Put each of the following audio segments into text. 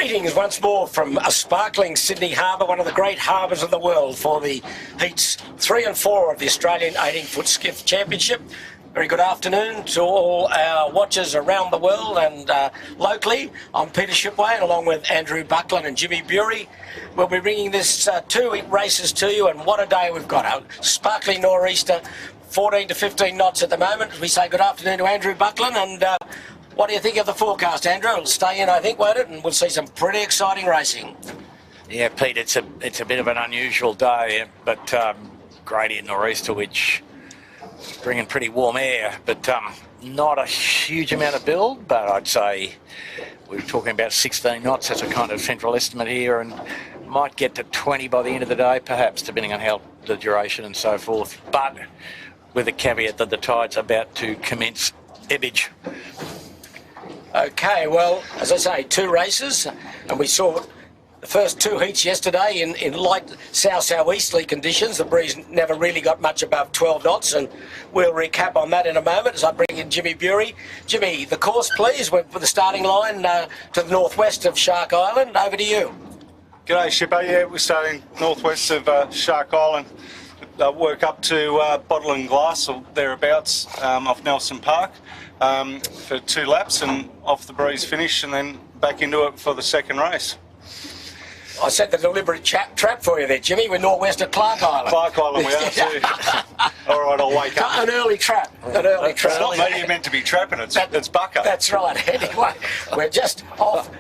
Greetings once more from a sparkling Sydney harbour, one of the great harbours of the world, for the heats 3 and 4 of the Australian 18-foot skiff championship. Very good afternoon to all our watchers around the world and locally. I'm Peter Shipway, and along with Andrew Buckland and Jimmy Bury, we'll be bringing this 2 races to you, and what a day we've got. A sparkling nor'easter, 14 to 15 knots at the moment. We say good afternoon to Andrew Buckland, and what do you think of the forecast, Andrew? It'll stay in, I think, won't it? And we'll see some pretty exciting racing. Yeah, Pete, it's a bit of an unusual day, but gradient nor'easter, which is bringing pretty warm air, but not a huge amount of build. But I'd say we're talking about 16 knots as a kind of central estimate here, and might get to 20 by the end of the day, perhaps, depending on how the duration and so forth. But with a caveat that the tide's about to commence ebbage. Okay, well, as I say, 2 races, and we saw the first 2 heats yesterday in light south-southeasterly conditions. The breeze never really got much above 12 knots, and we'll recap on that in a moment as I bring in Jimmy Bury. Jimmy, the course, please, with the starting line to the northwest of Shark Island. Over to you. G'day, Shipper. Yeah, we're starting northwest of Shark Island. Work up to Bottle and Glass or thereabouts off Nelson Park for 2 laps and off the breeze finish, and then back into it for the second race. I set the deliberate trap for you there, Jimmy. We're northwest of Clark Island. Clark Island we are too. All right, I'll wake up. An early trap. It's not me you're meant to be trapping, it's Bucko. That's right. Anyway, we're just off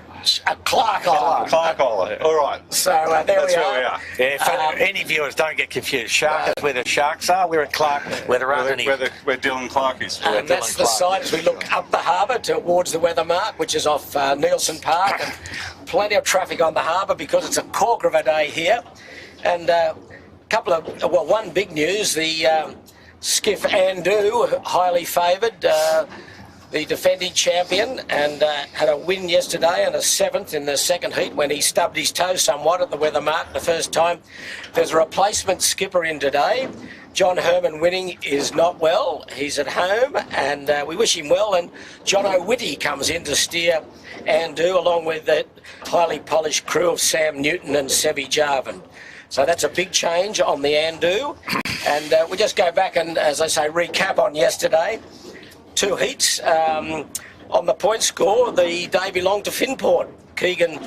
Clark Island. Clark Island. All right. So there we are. Yeah, for any viewers, don't get confused. Shark is where the sharks are. We're at Clark, where there aren't any. Where Dylan Clark is. And that's the side as we look up the harbour towards the weather mark, which is off Nielsen Park, and plenty of traffic on the harbour because it's a corker of a day here. And one big news, the skiff Andu, highly favoured, the defending champion, and had a win yesterday and a 7th in the second heat when he stubbed his toe somewhat at the weather mark the first time. There's a replacement skipper in today. John Herman Winning is not well. He's at home, and we wish him well. And John O'Witty comes in to steer Andu, along with the highly polished crew of Sam Newton and Sevi Jarvan. So that's a big change on the Andu. And we just go back and, as I say, recap on yesterday. 2 heats. On the point score, the day belonged to Finport. Keegan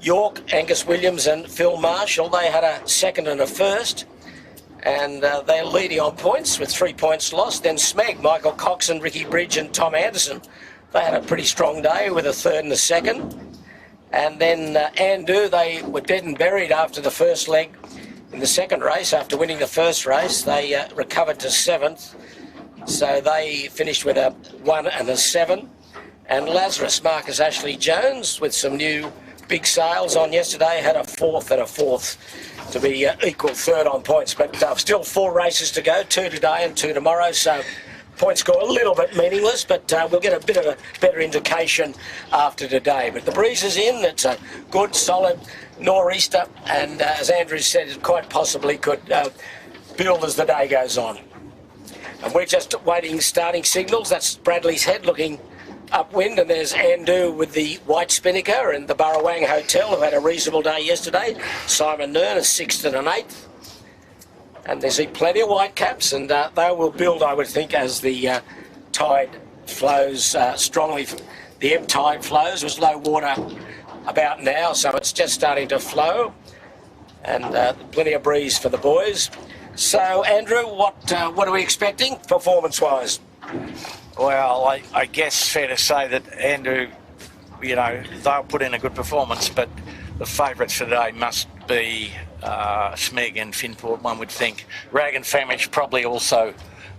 York, Angus Williams and Phil Marshall, they had a 2nd and a 1st. And they're leading on points with 3 points lost. Then Smeg, Michael Coxon, Ricky Bridge and Tom Anderson, they had a pretty strong day with a 3rd and a 2nd. And then Andu, they were dead and buried after the first leg in the second race. After winning the first race, they recovered to 7th. So they finished with a 1 and a 7. And Lazarus, Marcus Ashley Jones, with some new big sails on yesterday, had a 4th and a 4th to be equal 3rd on points. But still 4 races to go, 2 today and 2 tomorrow. So point score a little bit meaningless, but we'll get a bit of a better indication after today. But the breeze is in. It's a good, solid nor'easter. And as Andrew said, it quite possibly could build as the day goes on. And we're just waiting starting signals. That's Bradley's Head looking upwind, and there's Andu with the White Spinnaker and the Burrawang Hotel, who had a reasonable day yesterday. Simon Nern, a 6th and an 8th. And there's plenty of white caps, and they will build, I would think, as the tide flows strongly. The ebb tide flows. There's low water about now, so it's just starting to flow. And plenty of breeze for the boys. So, Andrew, what are we expecting performance-wise? Well, I guess fair to say that Andrew, they'll put in a good performance, but the favourites today must be Smeg and Finport, one would think. Rag and Famish probably also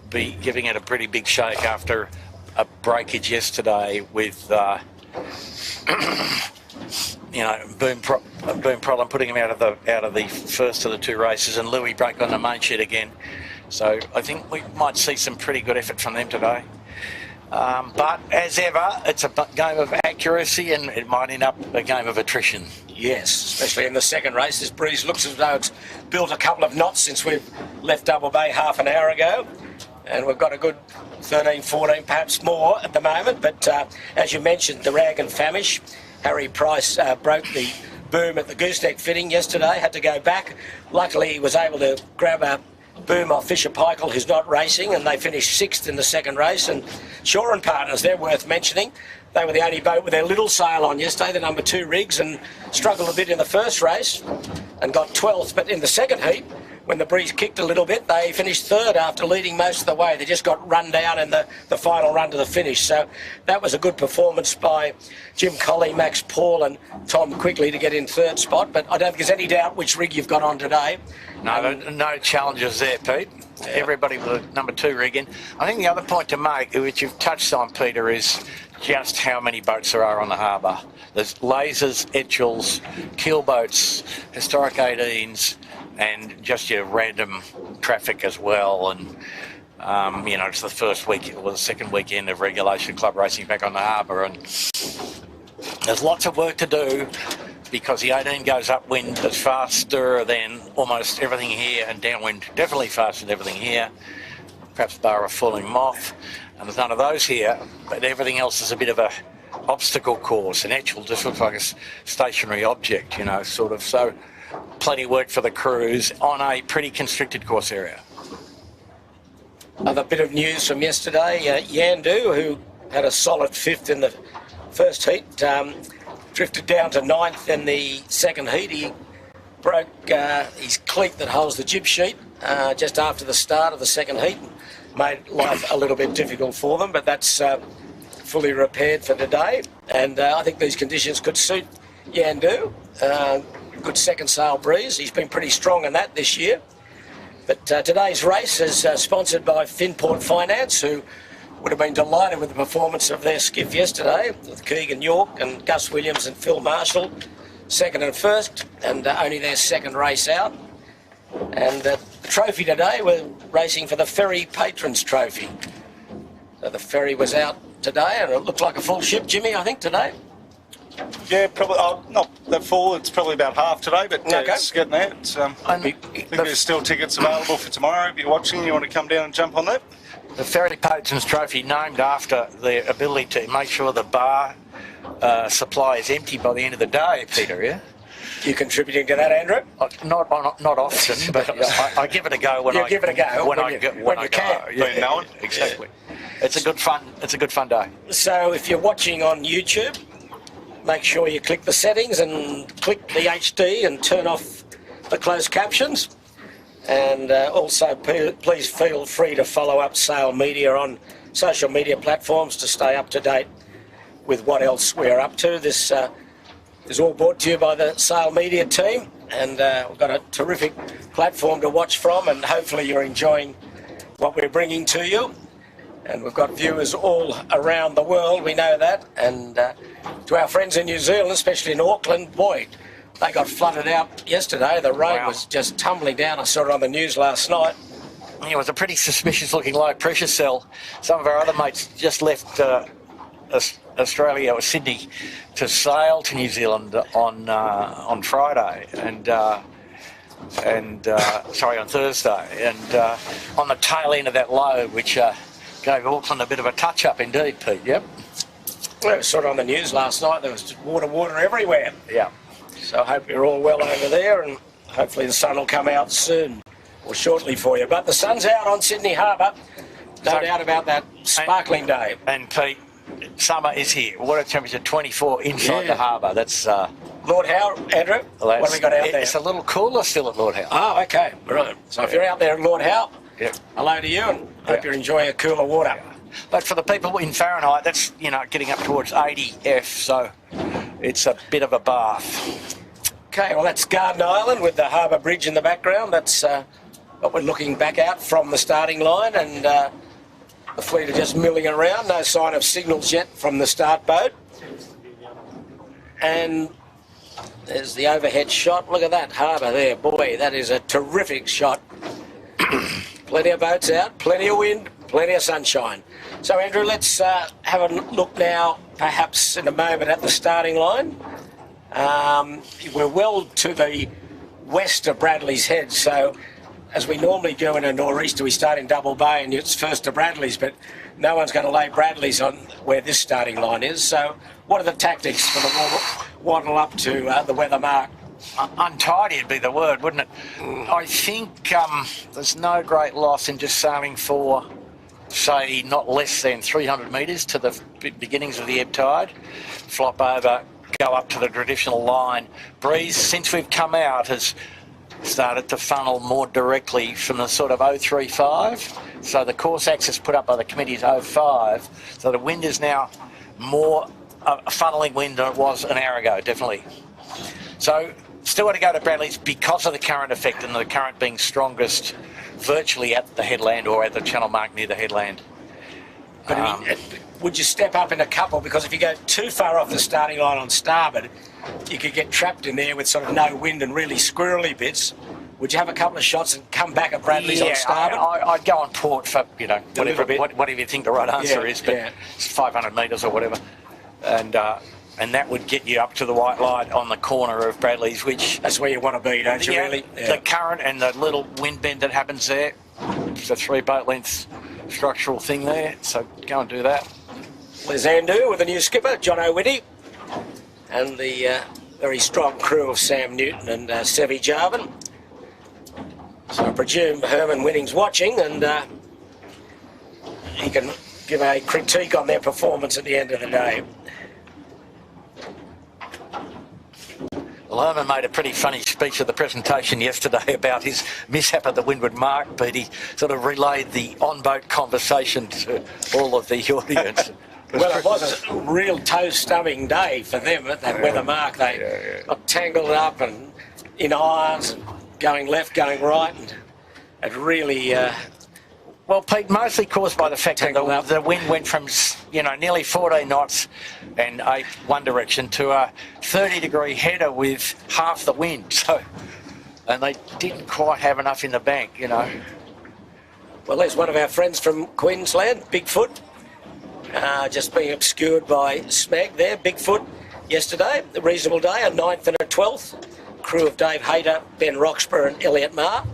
be giving it a pretty big shake after a breakage yesterday with Boom Problem putting him out of the first of the 2 races, and Louis broke on the main sheet again. So I think we might see some pretty good effort from them today. But as ever, it's a game of accuracy, and it might end up a game of attrition. Yes, especially in the second race. This breeze looks as though it's built a couple of knots since we've left Double Bay half an hour ago. And we've got a good 13, 14, perhaps more at the moment. But as you mentioned, the Rag and Famish, Harry Price broke the boom at the gooseneck fitting yesterday, had to go back. Luckily, he was able to grab a boom off Fisher Paykel, who's not racing, and they finished 6th in the second race. And Shaw and Partners, they're worth mentioning. They were the only boat with their little sail on yesterday, the number 2 rigs, and struggled a bit in the first race and got 12th. But in the second heat, when the breeze kicked a little bit, they finished 3rd after leading most of the way. They just got run down in the final run to the finish. So that was a good performance by Jim Colley, Max Paul and Tom Quigley to get in 3rd spot. But I don't think there's any doubt which rig you've got on today. No challenges there, Pete. Yeah. Everybody with a number 2 rig in. I think the other point to make, which you've touched on, Peter, is just how many boats there are on the harbour. There's lasers, etchels, keel boats, historic 18s, and just your random traffic as well. And it's the first week or the second weekend of regulation club racing back on the harbour, and there's lots of work to do because the 18 goes upwind. It's faster than almost everything here, and downwind definitely faster than everything here, perhaps bar a falling moth, and there's none of those here, but everything else is a bit of a obstacle course. An etchel just looks like a stationary object, sort of. So plenty of work for the crews on a pretty constricted course area. Another bit of news from yesterday, Yandu, who had a solid 5th in the first heat, drifted down to 9th in the second heat. He broke his cleat that holds the jib sheet just after the start of the second heat. Made life a little bit difficult for them, but that's fully repaired for today. And I think these conditions could suit Yandu. Good second sail breeze. He's been pretty strong in that this year. But today's race is sponsored by Finport Finance, who would have been delighted with the performance of their skiff yesterday, with Keegan York and Gus Williams and Phil Marshall, 2nd and 1st, and only their 2nd race out. And the trophy today, we're racing for the Ferry Patrons Trophy. So the ferry was out today, and it looked like a full ship, Jimmy, I think, today. Yeah, probably not that full. It's probably about half today, but Okay. It's getting there. I think there's still tickets available for tomorrow. If you're watching and you want to come down and jump on that. The Ferry Patrons Trophy, named after the ability to make sure the bar supply is empty by the end of the day, Peter, yeah? You contributing to that, Andrew? Not often, but I give it a go when I give it a go when you go. can. Yeah, exactly. It's a good fun day. So if you're watching on YouTube, make sure you click the settings and click the HD and turn off the closed captions. And also please feel free to follow up Sail Media on social media platforms to stay up to date with what else we're up to. This is all brought to you by the Sail Media team, and we've got a terrific platform to watch from, and hopefully you're enjoying what we're bringing to you. And we've got viewers all around the world, we know that. And to our friends in New Zealand, especially in Auckland, boy, they got flooded out yesterday. The road was just tumbling down. I saw it on the news last night. It was a pretty suspicious looking low pressure cell. Some of our other mates just left Australia or Sydney to sail to New Zealand on Friday on Thursday, and on the tail end of that low, which gave Auckland a bit of a touch-up indeed, Pete. Yep. Well, we saw it on the news last night. There was just water everywhere. Yeah. So I hope you're all well over there, and hopefully the sun will come out soon or shortly for you. But the sun's out on Sydney Harbour. No doubt about that sparkling day. And Pete, summer is here. Water temperature 24 inside the harbour. That's Lord Howe, Andrew. What have we got out there? It's a little cooler still at Lord Howe. Oh, okay, right. So if you're out there at Lord Howe, hello to you, and hope you're enjoying a cooler water. But for the people in Fahrenheit, that's getting up towards 80 F. So it's a bit of a bath. Okay, well that's Garden Island with the harbour bridge in the background. That's what we're looking back at from the starting line, and the fleet are just milling around. No sign of signals yet from the start boat. And there's the overhead shot. Look at that harbour there. Boy, that is a terrific shot. Plenty of boats out, plenty of wind, plenty of sunshine. So, Andrew, let's have a look now, perhaps in a moment, at the starting line. We're well to the west of Bradley's Head, so as we normally do in a nor'easter, we start in Double Bay and it's first to Bradley's, but no one's going to lay Bradley's on where this starting line is, so what are the tactics for the waddle up to the weather mark? Untidy would be the word, wouldn't it? I think there's no great loss in just sailing for, say, not less than 300 metres to the beginnings of the ebb tide, flop over, go up to the traditional line. Breeze, since we've come out, has started to funnel more directly from the sort of 035. So the course axis put up by the committee is 05. So the wind is now more a funneling wind than it was an hour ago, definitely. So still want to go to Bradley's because of the current effect and the current being strongest virtually at the headland or at the channel mark near the headland. But I mean, would you step up in a couple? Because if you go too far off the starting line on starboard, you could get trapped in there with sort of no wind and really squirrely bits. Would you have a couple of shots and come back at Bradley's on starboard? I'd go on port for, whatever you think the right answer is, but it's 500 metres or whatever. And that would get you up to the white light on the corner of Bradley's, which... That's where you want to be, don't you, really? The current and the little wind bend that happens there, it's a 3 boat length structural thing there, so go and do that. There's Andrew with the new skipper, John O'Witty, and the very strong crew of Sam Newton and Sevi Jarvin. So I presume Herman Winning's watching, and he can give a critique on their performance at the end of the day. Well, Herman made a pretty funny speech at the presentation yesterday about his mishap at the Windward mark, but he sort of relayed the on-boat conversation to all of the audience. Well, it was a real toe-stubbing day for them at that weather mark. They got tangled up and in irons, and going left, going right, and it really... Well, Pete, mostly caused by the fact that the wind went from, nearly 14 knots and one direction to a 30-degree header with half the wind. So, and they didn't quite have enough in the bank, Well, there's one of our friends from Queensland, Bigfoot, just being obscured by smeg there. Bigfoot yesterday, a reasonable day, a 9th and a 12th. Crew of Dave Hayter, Ben Roxburgh and Elliot Marr.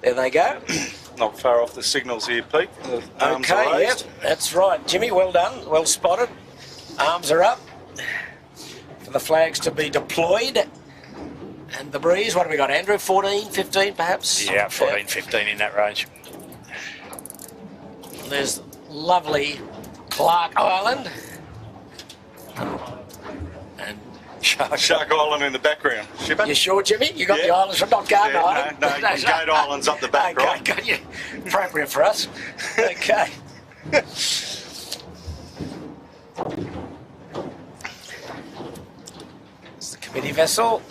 There they go. Not far off the signals here, Pete. The arms okay, are raised. Yep, that's right. Jimmy, well done, well spotted. Arms are up for the flags to be deployed. And the breeze, what have we got, Andrew? 14, 15 perhaps? Yeah, 14, 15 in that range. There's lovely Clark Island. And Shark Island in the background. Shipper? you sure, Jimmy? You got the islands from not Garden Island? No, Gate Island's up the back, okay, right? Got you. Appropriate for us. Okay. It's the committee vessel.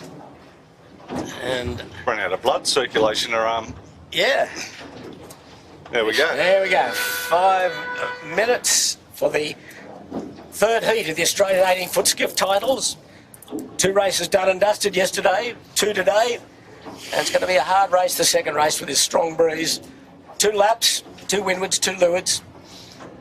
And Run out of blood circulation or yeah. There we go. There we go. 5 minutes for the third heat of the Australian 18-foot skiff titles. 2 races done and dusted yesterday, 2 today, and it's going to be a hard race, the second race, with this strong breeze. 2 laps, 2 windwards, 2 leewards,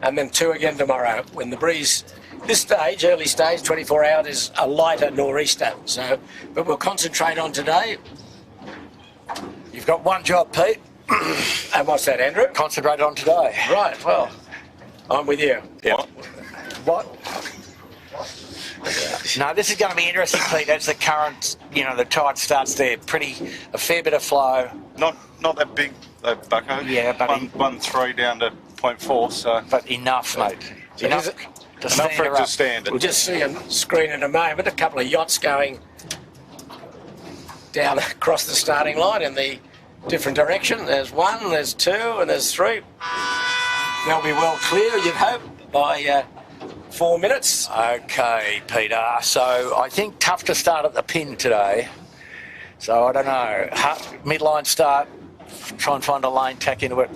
and then 2 again tomorrow when the breeze, this stage, early stage, 24 hours, is a lighter nor'easter. So, but we'll concentrate on today. You've got one job, Pete. And what's that, Andrew? Concentrate on today. Right, well, I'm with you. Yeah. What? No, this is going to be interesting, Pete, as the current, the tide starts there. A fair bit of flow. Not that big, though, Bucko. Yeah, but 1.3 down to 0.4, so... But enough, mate. Enough for it to stand. We'll just see on screen in a moment a couple of yachts going down across the starting line in the different direction. There's 1, there's 2, and there's 3. They'll be well clear, you'd hope, by 4 minutes. Okay, Peter. So I think tough to start at the pin today. So I don't know. Midline start, try and find a lane, tack into it.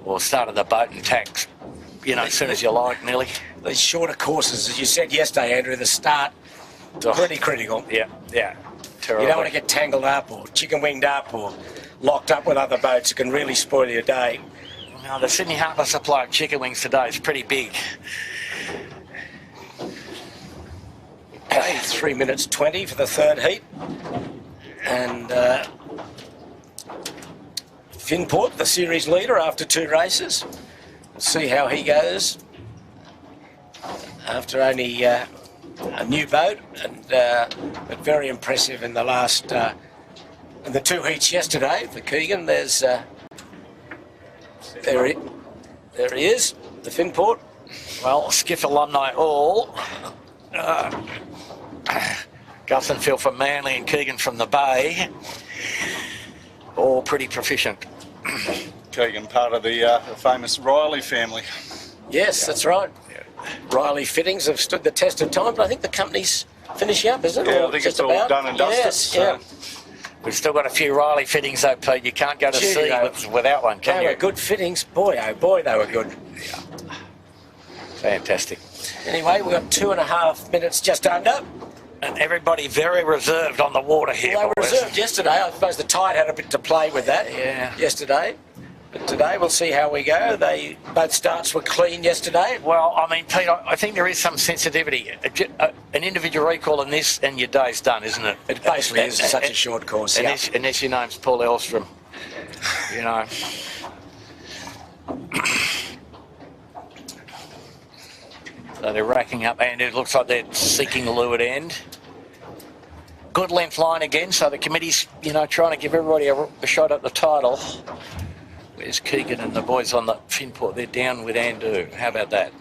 Or start at the boat and tack, as soon as you like, nearly. These shorter courses, as you said yesterday, Andrew, the start, pretty critical. Yeah. Terrible. You don't want to get tangled up or chicken winged up or locked up with other boats. It can really spoil your day. Now, the Sydney Harbour supply of chicken wings today is pretty big. Okay, 3 minutes 20 for the third heat. And Finport, the series leader after 2 races. We'll see how he goes. after only a new boat, and but very impressive in the last in the 2 heats yesterday for Keegan. There's there he is, the Finport. Well, Skiff alumni all. Gus and Phil from Manly and Keegan from the Bay. All pretty proficient. Keegan, part of the famous Riley family. Yes, that's right. Riley fittings have stood the test of time, but I think the company's finishing up, isn't it? Yeah, Or I think just it's all about? done and dusted. Yes, so. yeah. We've still got a few Riley fittings though, Pete. You can't go to Gee, sea no. without one, can They you? were good fittings. Boy, oh boy, they were good. Fantastic. Anyway, we've got 2.5 minutes just under. And everybody very reserved on the water here. Well, they were boys. reserved yesterday. I suppose the tide had a bit to play with that yesterday. But today we'll see how we go. Both starts were clean yesterday. Well, I mean, Pete, I think there is some sensitivity. An individual recall in this and your day's done, isn't it? It basically is such a short course. Yeah. Unless your name's Paul Elstrom, you know. So they're racking up, and it looks like they're seeking the leeward end. Good length line again, so the committee's, trying to give everybody a shot at the title. Where's Keegan and the boys on the Finport? They're down with Andu. How about that?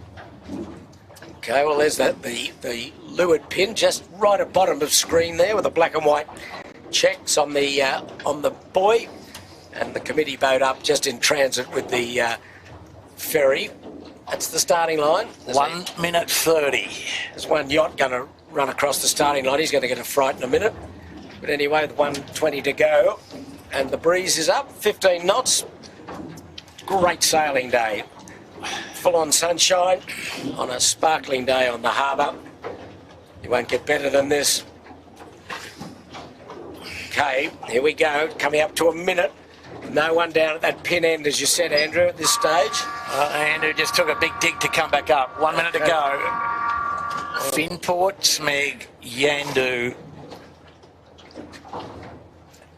Okay, well, there's the leeward pin just right at bottom of screen there with the black and white checks on the buoy, and the committee boat up just in transit with the ferry. That's the starting line. There's 1 minute 30. There's one yacht going to run across the starting line. He's going to get a fright in a minute. But anyway, with 1:20 to go, and the breeze is up, 15 knots. Great sailing day. Full-on sunshine on a sparkling day on the harbour. You won't get better than this. Okay, here we go. Coming up to a minute. No one down at that pin end, as you said, Andrew, at this stage. Andrew just took a big dig to come back up. 1 minute to go. Finport, Smeg, Yandu,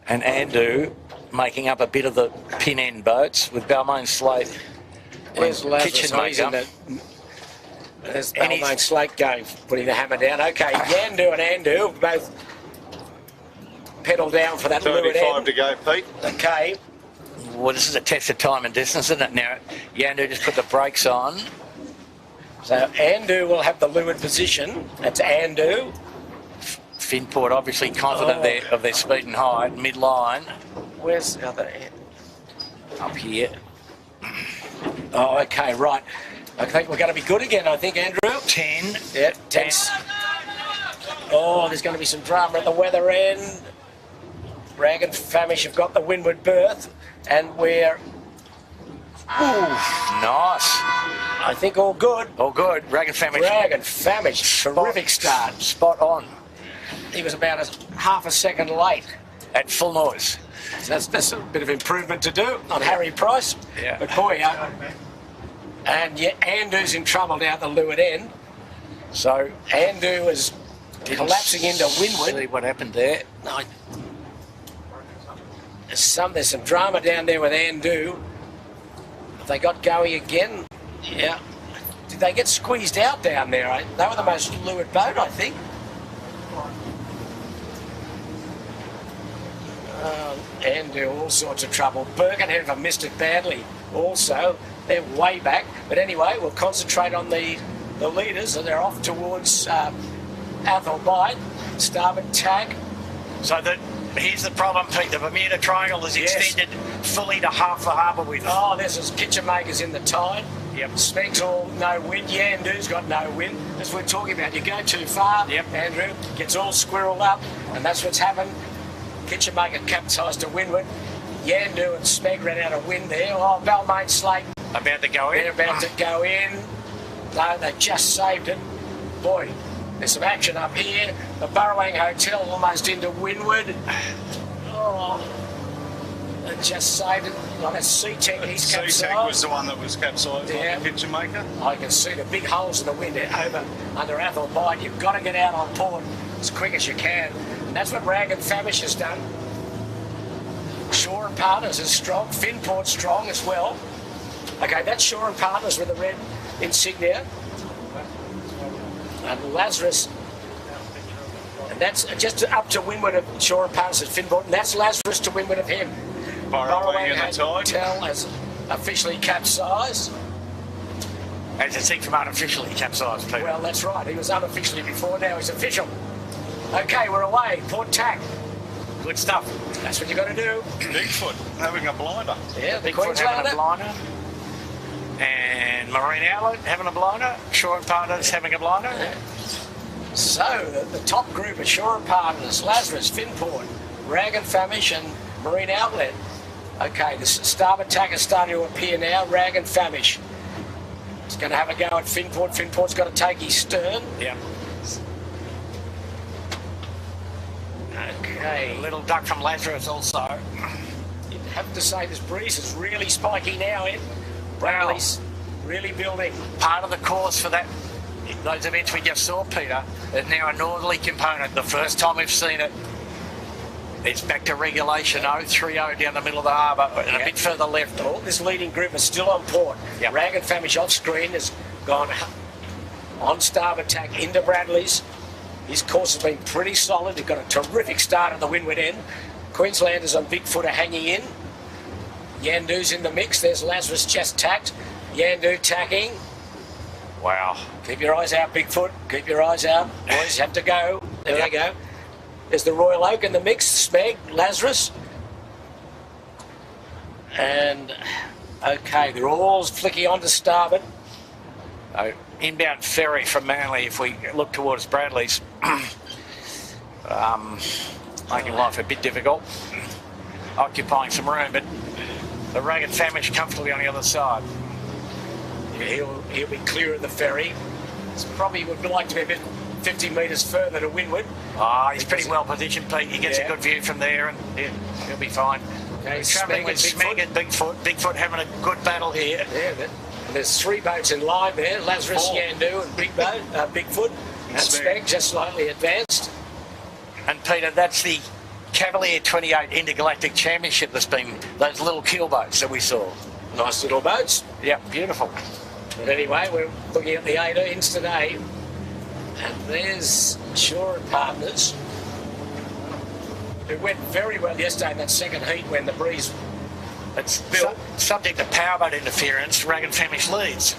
and Andu making up a bit of the pin end boats with Balmain Slate. There's Lazarus. Kitchen maker. There's Balmain Slate going, putting the hammer down. Okay, Yandu and Andu both pedal down for that leeward 35 end. to go, Pete. Okay, Well, this is a test of time and distance, isn't it? Now, Yandu just put the brakes on. so Andu will have the leeward position. That's Andu. Finport obviously confident of their speed and height. Mid-line, Where's the other end? up here. Oh, okay, right. I think we're going to be good again, I think, Andrew. 10. Yeah, 10. Oh, there's going to be some drama at the weather end. Rag and Famish have got the windward berth, and we're, Nice. I think, all good. All good. Rag and Famish. Rag and Famish, terrific start. Spot on. He was about half a second late. At full noise. So that's a bit of improvement to do on Harry Price. Yeah. But boy, and yeah, Andu's in trouble down at the leeward end. So Andu is collapsing into windward. See what happened there. No, there's some drama down there with Andu. Have they got going again? Yeah. Did they get squeezed out down there? They were the most leeward boat, I think. Andu, all sorts of trouble. Birkenhead have missed it badly also. They're way back. But anyway, we'll concentrate on the leaders, and they're off towards Athol Bight, starboard tack. So here's the problem, Pete. The Bermuda Triangle is extended fully to half the harbour width. Oh, this is Kitchenmaker's in the tide. Yep. Smeg's all no wind. Yandu's got no wind. That's what we're talking about. You go too far, Yep. Andrew, gets all squirreled up, and that's what's happened. Kitchenmaker capsized to windward. Yandu and Smeg ran out of wind there. Oh, Balmain Slate, About to go in. they're about to go in. No, they just saved it. Boy, there's some action up here. The Burrowang Hotel almost into windward. Oh, they just saved it. Like a Sea-Tech, he's capsized. Sea-Tech was the one that was capsized, Yeah. like the kitchen maker. I can see the big holes in the wind over under Athol Bight. You've got to get out on port as quick as you can. And that's what Rag and Famish has done. Shore and Partners is strong. Finport strong as well. Okay, that's Shore and Partners with the red insignia. And Lazarus, and that's just up to windward of Shore and Partners at Finport, and that's Lazarus to windward of him. Burrowing in the tide. Hotel has officially capsized. As you see from unofficially capsized, Peter. Well, that's right. He was unofficially before, now he's official. Okay, we're away. Port tack. Good stuff. That's what you got to do. Bigfoot having a blinder. Yeah, the Bigfoot having a Queenslander. blinder. And Marine Outlet having a blinder. Shore and Partners having a blinder. So, the top group of Shore and Partners, Lazarus, Finport, Rag and Famish and Marine Outlet. Okay, the starboard tack is starting to appear now, Rag and Famish. He's going to have a go at Finport. Finport's got to take his stern. Yep. Okay. Little duck from Lazarus also. You'd have to say this breeze is really spiky now, Ed. Bradley's really building. Part of the course for that, those events we just saw, Peter, is now a northerly component. The first time we've seen it, it's back to regulation 030 down the middle of the harbour and a bit further left. Oh, this leading group is still on port. Yep. Rag and Famish off screen has gone on starboard tack into Bradley's. His course has been pretty solid. They've got a terrific start at the windward end. Queenslanders on Bigfoot are hanging in. Yandu's in the mix. There's Lazarus just tacked. Yandu tacking. Wow. Keep your eyes out, Bigfoot. Keep your eyes out. Boys have to go. There they go. There's the Royal Oak in the mix. Smeg, Lazarus. And, okay, they're all flicking onto starboard. Inbound ferry from Manly, if we look towards Bradley's, making life a bit difficult, occupying some room, but the Rag and Famish comfortably on the other side. Yeah, he'll be clear of the ferry. It's probably would like to be a bit 50 metres further to windward. He's pretty well positioned, Pete. He gets a good view from there, and he'll be fine. Okay, We're travelling with Smeg and Bigfoot. Bigfoot having a good battle here. Yeah, there's 3 boats in line there. Lazarus, 4. Yandu and Bigfoot. And Smeg just slightly advanced. And Peter, that's the Cavalier 28 Intergalactic Championship that's been those little keel boats that we saw. Nice little boats. Yep, beautiful. But anyway, we're looking at the 18s today. And there's Shore and Partners. It went very well yesterday in that second heat when the breeze It's subject to powerboat interference. Rag and Famish leads.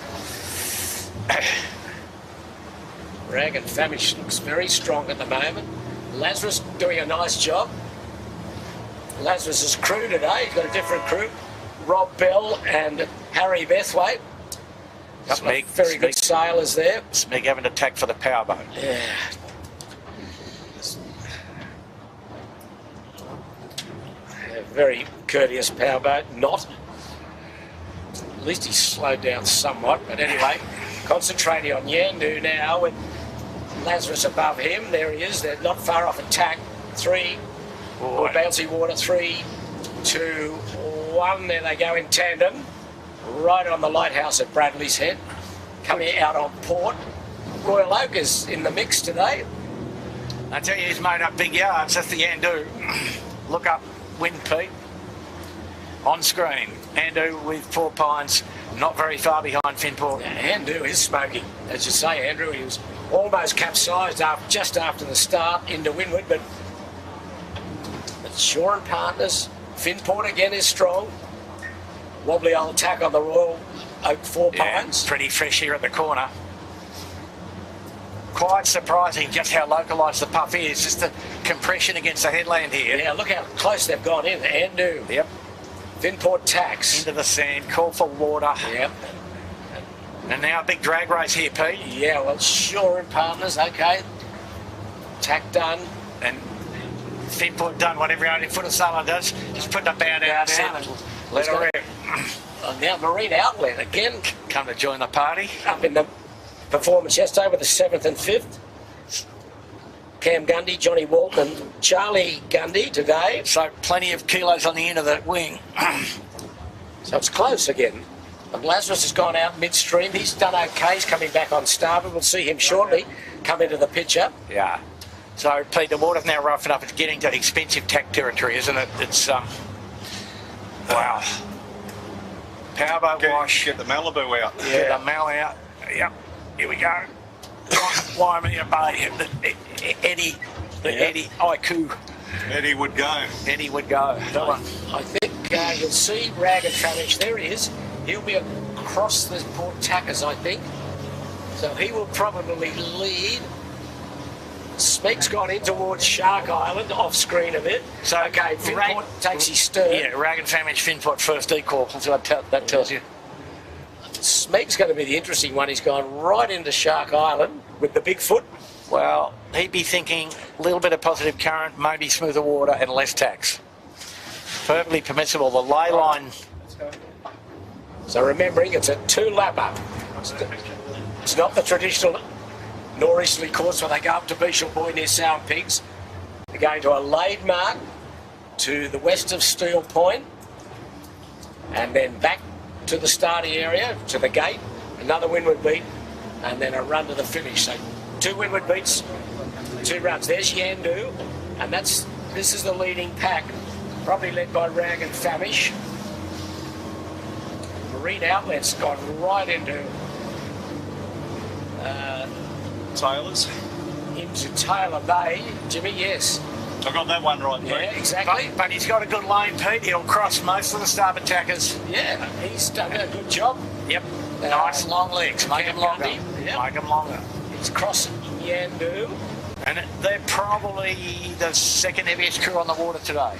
Rag and Famish looks very strong at the moment. Lazarus doing a nice job. Lazarus's crew today, he's got a different crew. Rob Bell and Harry Bethwaite. Smeg, Very good sailors there. Smeg having to tack for the powerboat. Yeah. A very courteous powerboat, not. At least he's slowed down somewhat, but anyway, concentrating on Yandu now with Lazarus above him. There he is, they're not far off attack. 3, or bouncy water, 3, 2, 1. There they go in tandem. Right on the lighthouse at Bradley's Head. Coming out on port. Royal Oak is in the mix today. I tell you, he's made up big yards. That's the Yandu. Look up, Wind Pete. On screen, Yandu with 4 pines, not very far behind Finport. Yandu is smoking. As you say, Andrew, he was almost capsized just after the start into windward, but Shore and Partners. Finport again is strong. Wobbly old tack on the Royal Oak 4 pines. Pretty fresh here at the corner. Quite surprising just how localised the puff is. Just the compression against the headland here. Yeah, look how close they've gone in. Yandu. Yep. Finport tacks. Into the sand, call for water. Yep. And now a big drag race here, Pete. Yeah, well, Shore and Partners, okay. Tack done. And Finport done what every 80-footer sailor does. Just put the bow down and let her rip. Now Marine Outlet again. Come to join the party. Up in the performance yesterday with the 7th and 5th. Cam Gundy, Johnny Walton, and Charlie Gundy today. So plenty of kilos on the end of that wing. So it's close again. And Lazarus has gone out midstream. He's done okay. He's coming back on starboard. We'll see him shortly come into the picture. Yeah. So, Pete, the water's now rough enough. It's getting to expensive tack territory, isn't it? It's, wow. Powerboat wash. Get the Malibu out. Get the Mal out. Yep. Here we go. Waimea Bay, Eddie, Eddie Aiku. Eddie would go. Eddie would go. That one. I think you'll see Rag and Famish. There he is. He'll be across the Port Tackers, I think. So he will probably lead. Smeek's gone in towards Shark Island, off screen a bit. So okay, Finport takes his stern. Yeah, Rag and Famish, Finport first equal. That's what that tells you. Smeek's going to be the interesting one. He's gone right into Shark Island with the big foot. Well, he'd be thinking a little bit of positive current, maybe smoother water and less tax. Perfectly permissible. The ley line. So remembering, it's a 2-lapper. It's not the traditional nor'easterly course where they go up to Beechel Buoy near Sound Pigs. They're going to a laid mark to the west of Steel Point and then back to the starting area, to the gate, another windward beat, and then a run to the finish. So 2 windward beats, 2 runs. There's Yandu, and this is the leading pack, probably led by Rag and Famish. Marine Outlet's gone right into Taylors. into Taylor Bay. Jimmy, yes. I got that one right. Yeah, Pete. exactly. But he's got a good lane, Pete. He'll cross most of the starboard tackers. Yeah, he's done a good job. Yep. Nice long legs. Make them longer. Yep. Make them longer. He's crossing Yandu. And they're probably the second heaviest crew on the water today.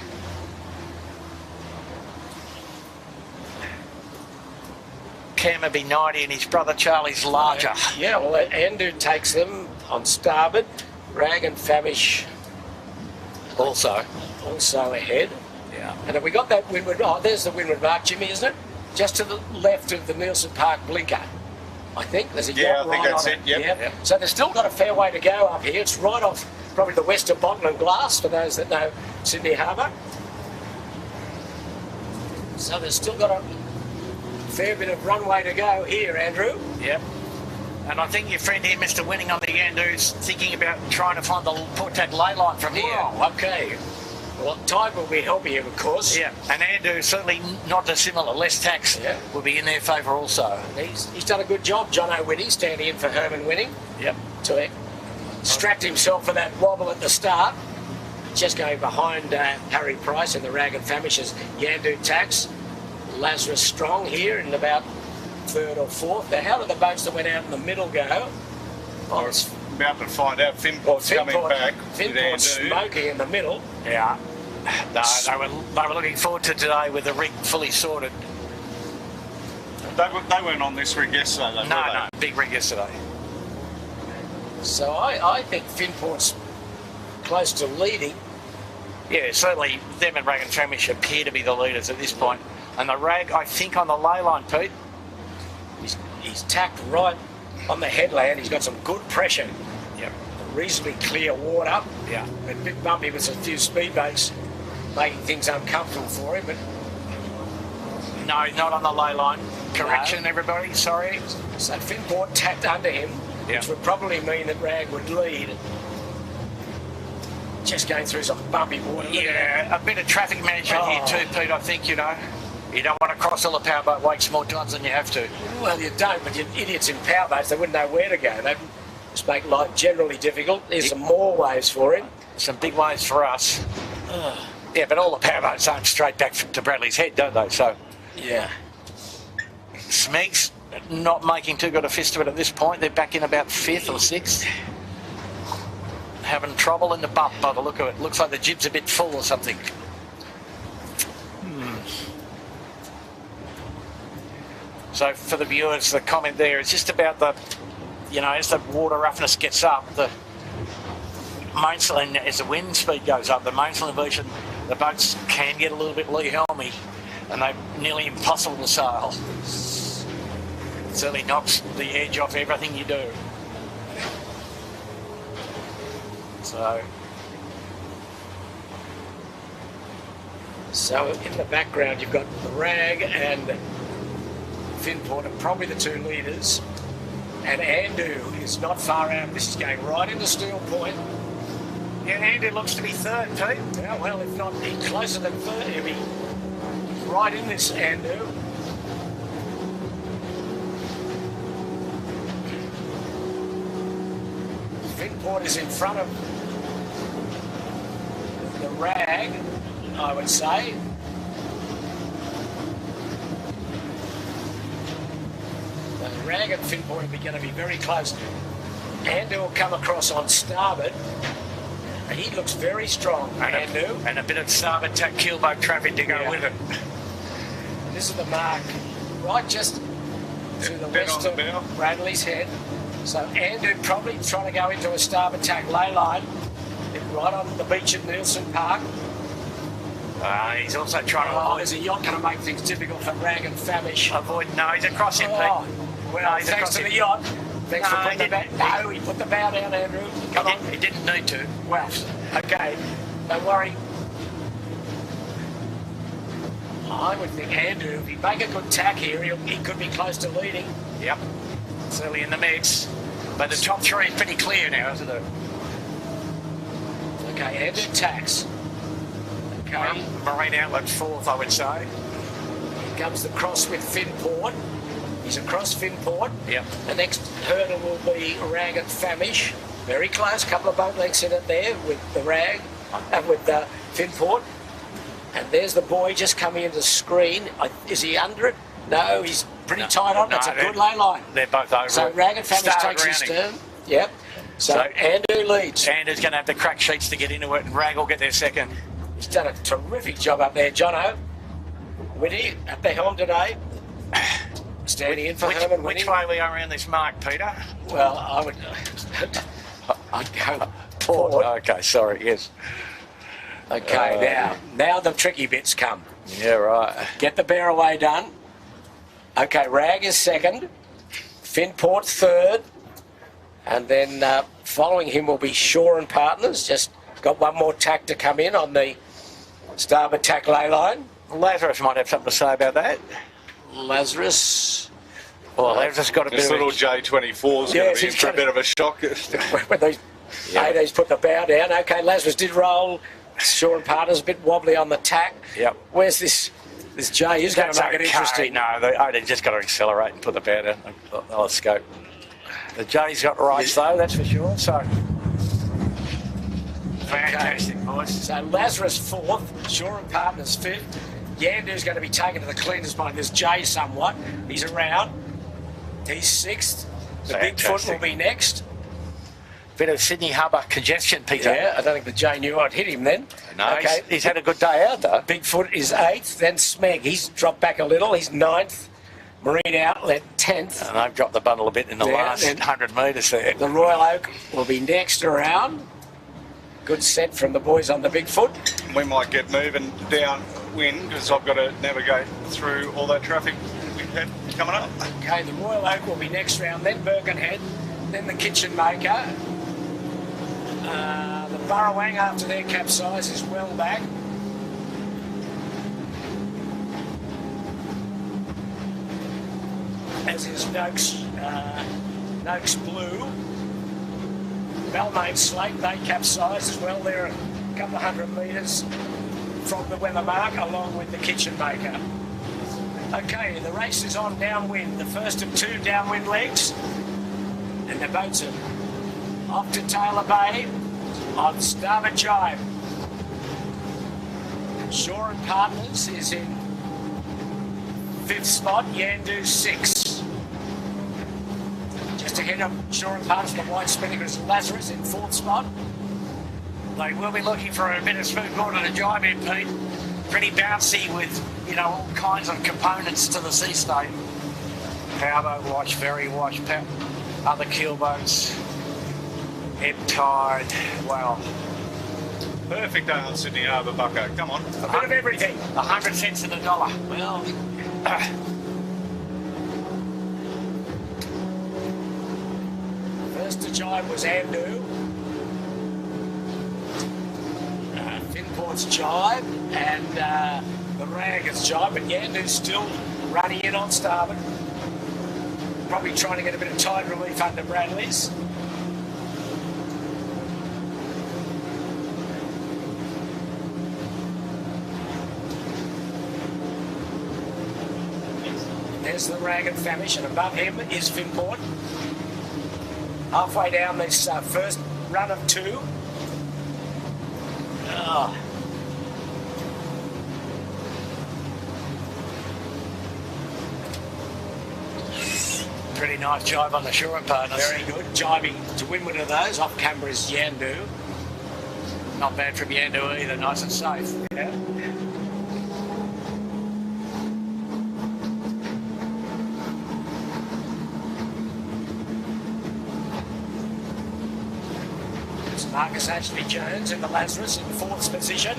Cam would be 90 and his brother Charlie's larger. Yeah, well, Yandu takes them on starboard. Rag and Famish Also. ahead. Yeah. And have we got that windward? Oh, there's the windward mark, Jimmy, isn't it? Just to the left of the Nielsen Park blinker. I think there's a Yeah, yacht I think right that's on it, yep. Yeah. So they've still got a fair way to go up here. It's right off probably the west of Bottle and Glass for those that know Sydney Harbour. So they've still got a fair bit of runway to go here, Andrew. Yep. And I think your friend here, Mr. Winning on the Yandu's thinking about trying to find the Port Tack ley line from here. Oh, okay. Well, tide will be helping him, of course. Yeah, and Andu certainly not dissimilar. Less tax will be in their favour also. He's done a good job, John O'Winnie, standing in for Herman Winning. Yep. To extract himself for that wobble at the start. Just going behind Harry Price in the Rag and Famish as Yandu Tax. Lazarus Strong here in about 3rd or 4th. Now, how did the boats that went out in the middle go? I was about to find out. Finport's coming back. Finport's smoking in the middle. Yeah. No, they were looking forward to today with the rig fully sorted. They weren't on this rig yesterday, though, No, big rig yesterday. So I think Finport's close to leading. Yeah, certainly them and Rag and Famish appear to be the leaders at this point. And the Rag, I think, on the ley line, Pete. He's tacked right on the headland. He's got some good pressure. Yep. Reasonably clear water. Yeah. A bit bumpy with a few speedboats making things uncomfortable for him. But No, not on the ley line. Correction, everybody. Sorry. so Finport tacked under him, which would probably mean that Rag would lead. Just going through some bumpy water. Yeah, a bit of traffic management here too, Pete, I think, you know. You don't want to cross all the powerboat wakes more times than you have to. Well, you don't, but you idiots in powerboats, they wouldn't know where to go. They just make life generally difficult. There's some more waves for him. Some big waves for us. Yeah, but all the powerboats aren't straight back to Bradley's Head, don't they? So Yeah. Smegs not making too good a fist of it at this point. They're back in about 5th or 6th. Having trouble in the bump by the look of it. Looks like the jib's a bit full or something. So for the viewers, the comment there is just about the, you know, as the water roughness gets up, the mainsail, as the wind speed goes up, the mainsail version, the boats can get a little bit lee-helmy and they're nearly impossible to sail. It certainly knocks the edge off everything you do. So in the background, you've got the Rag and Finport are probably the 2 leaders. And Andu is not far out. This is going right into Steel Point. Yeah, Andu looks to be 3rd, Pete. Yeah, well, if not closer than 3rd, he'll be right in this Andu. Finport is in front of the Rag, I would say. The Rag and Finport are going to be very close. Andu will come across on starboard. He looks very strong, Andu. And a bit of starboard tack keelboat traffic to go with it. This is the mark right just to the west of Bradley's Head. So Andu probably trying to go into a starboard tack ley line right on the beach at Nielsen Park. He's also trying to avoid... There's a yacht going to make things difficult for Rag and Famish. No, he's across him, Pete. Well, thanks to the yacht. Thanks for putting the bow. No, he put the bow down, Andrew. Come on. He didn't need to. Well, okay. Don't worry. I would think Andrew, if he make a good tack here, he could be close to leading. Yep. It's early in the mix. But the top three is pretty clear now, isn't it? Okay, Andrew tacks. Okay. Marine Outlet fourth, I would say. Here comes the cross with Finport. He's across Finport. Yep. The next hurdle will be Rag and Famish. Very close, couple of boat lengths in it there with the Rag and with the Finport. And there's the boy just coming into the screen. Is he under it? No, he's pretty tight on. That's a good ley line. They're both over. So Rag and Famish takes his turn. Yep. So Andu leads. Andu's going to have the crack sheets to get into it, and Rag will get there second. He's done a terrific job up there, Jono. Whitty at the helm today. Standing in for Herman Whitty. Which way we are around this mark, Peter? Well, I'd go port. Okay, sorry, yes. Okay, now the tricky bits come. Yeah, right. Get the bear away done. Okay, Rag is second. Finport third. And then following him will be Shaw and Partners. Just got one more tack to come in on the starboard tack ley line. Lazarus might have something to say about that. Lazarus. Well, Lazarus got a bit this of little J24's going to be in for a bit of a shock. When these ADs put the bow down. Okay, Lazarus did roll. Shaw and Partners a bit wobbly on the tack. Yep. Where's this J? Who's going to make it interesting? No, they just got to accelerate and put the bow down. They'll escape. The J's got rights though, that's for sure. So fantastic, boys. So Lazarus fourth, Shaw and Partners fifth. Yandu's going to be taken to the cleaners by this J somewhat. He's around. He's sixth. The Bigfoot will be next. Bit of Sydney Harbour congestion, Peter. Yeah, I don't think the J knew I'd hit him then. No, okay. He's had a good day out though. Bigfoot is eighth, then Smeg. He's dropped back a little. He's ninth. Marine Outlet 10th. And they've dropped the bundle a bit in the last 100 metres there. The Royal Oak will be next around. Good set from the boys on the Bigfoot. We might get moving downwind because I've got to navigate through all that traffic we've had coming up. Okay, the Royal Oak will be next round, then Birkenhead, then the Kitchen Maker. The Burrawang after their capsize is well back. As is Noakes Blue. Balmain Slate, they capsize as well. They're a couple of 100 metres from the weather mark, along with the Kitchen Maker. Okay, the race is on downwind, the first of two downwind legs. And the boats are off to Taylor Bay on starboard jibe. Shaw and Partners is in fifth spot, Yandu sixth. Just ahead of Shaw and Partners, the White Spinnaker is Lazarus in fourth spot. They will be looking for a bit of smooth water to jibe in, Pete. Pretty bouncy with, all kinds of components to the sea state. Powerboat watch, ferry watch, other keelboats, ebb tide, well. Perfect day on Sydney Harbour, Bucko. Come on. A bit of everything. 100 cents in the dollar. Well, first to jibe was Andu. Finport's jibe and the Rag is jibe, but Yandu's still running in on starboard. Probably trying to get a bit of tide relief under Bradley's. There's the Rag and Famish, and above him is Finport. Halfway down this first run of 2. Oh. Pretty nice jibe on the short partners. Very good. Jibing to windward of those. Off camera is Yandu. Not bad from Yandu either, nice and safe. Yeah. It's Marcus Ashley Jones in the Lazarus in 4th position.